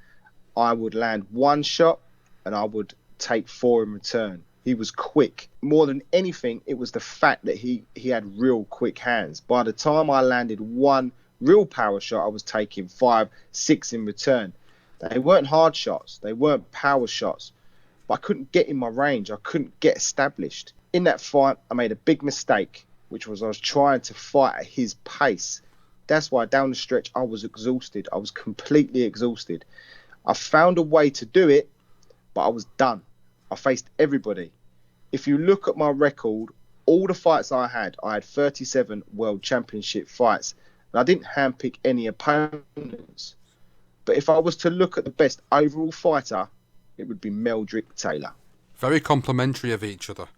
I would land one shot, and I would take 4 in return. He was quick. More than anything, it was the fact that he had real quick hands. By the time I landed one real power shot, I was taking 5, 6 in return. They weren't hard shots, they weren't power shots, but I couldn't get in my range, I couldn't get established. In that fight, I made a big mistake, which was I was trying to fight at his pace. That's why down the stretch I was exhausted. I was completely exhausted. I found a way to do it, but I was done. I faced everybody. If you look at my record, all the fights I had 37 world championship fights. I didn't handpick any opponents. But if I was to look at the best overall fighter, it would be Meldrick Taylor. Very complimentary of each other.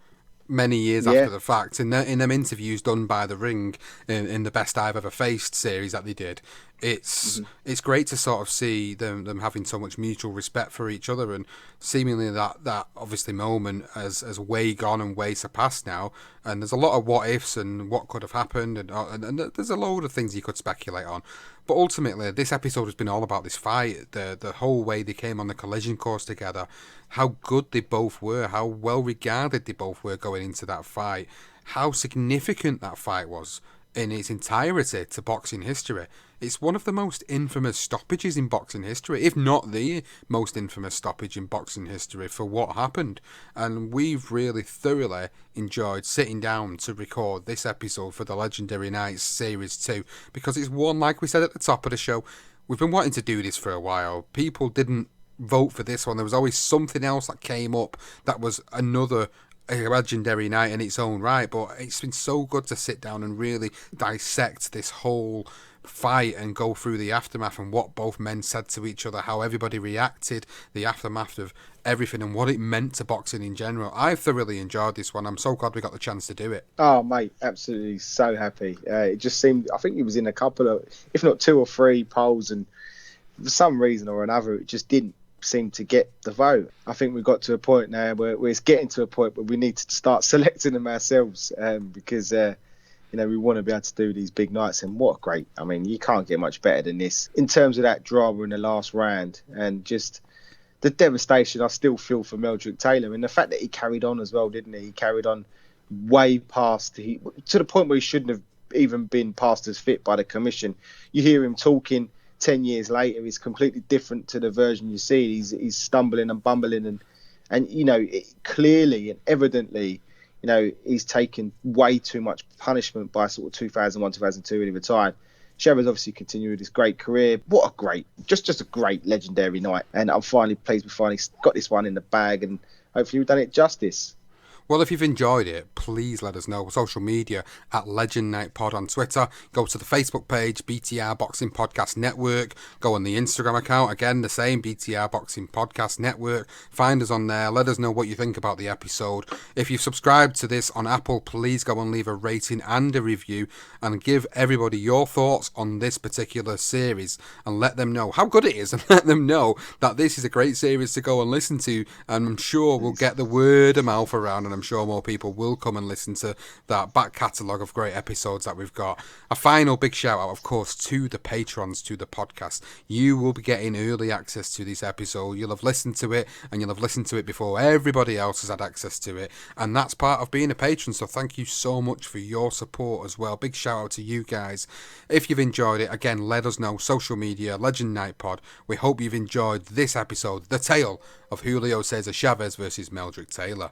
Many years after the fact, in them interviews done by the Ring in the Best I've Ever Faced series that they did, it's great to sort of see them having so much mutual respect for each other, and seemingly that obviously moment has way gone and way surpassed now, and there's a lot of what ifs and what could have happened, and there's a load of things you could speculate on. But ultimately, this episode has been all about this fight, the whole way they came on the collision course together, how good they both were, how well regarded they both were going into that fight, how significant that fight was in its entirety to boxing history. It's one of the most infamous stoppages in boxing history, if not the most infamous stoppage in boxing history for what happened. And we've really thoroughly enjoyed sitting down to record this episode for the Legendary Nights Series 2, because it's one, like we said at the top of the show, we've been wanting to do this for a while. People didn't vote for this one. There was always something else that came up that was another a legendary night in its own right, but it's been so good to sit down and really dissect this whole fight and go through the aftermath and what both men said to each other, how everybody reacted, the aftermath of everything and what it meant to boxing in general. I thoroughly enjoyed this one. I'm so glad we got the chance to do it. Oh mate, absolutely so happy. It just seemed, I think he was in a couple of, if not 2 or 3 polls, and for some reason or another it just didn't seem to get the vote. I think we got to a point now where it's getting to a point where we need to start selecting them ourselves, because we want to be able to do these big nights. And what a great, I mean, you can't get much better than this in terms of that drama in the last round and just the devastation I still feel for Meldrick Taylor, and the fact that he carried on as well, didn't he? He carried on way past to the point where he shouldn't have even been passed as fit by the commission. You hear him talking 10 years later, he's completely different to the version you see. He's stumbling and bumbling and clearly and evidently, he's taken way too much punishment by sort of 2001, 2002 when he retired. Chavez obviously continued his great career. What a great, just a great legendary night. And I'm finally pleased we finally got this one in the bag, and hopefully we've done it justice. Well, if you've enjoyed it, please let us know. Social media at Legend Night Pod on Twitter. Go to the Facebook page, BTR Boxing Podcast Network. Go on the Instagram account, again the same, BTR Boxing Podcast Network. Find us on there. Let us know what you think about the episode. If you've subscribed to this on Apple, please go and leave a rating and a review and give everybody your thoughts on this particular series and let them know how good it is and let them know that this is a great series to go and listen to, and I'm sure we'll get the word of mouth around, and I'm sure more people will come and listen to that back catalogue of great episodes that we've got. A final big shout out, of course, to the patrons to the podcast. You will be getting early access to this episode. You'll have listened to it, and you'll have listened to it before everybody else has had access to it, and that's part of being a patron, so thank you so much for your support as well. Big shout out to you guys. If you've enjoyed it, again, let us know. Social media, Legend Night Pod. We hope you've enjoyed this episode, the tale of Julio Cesar Chavez versus Meldrick Taylor.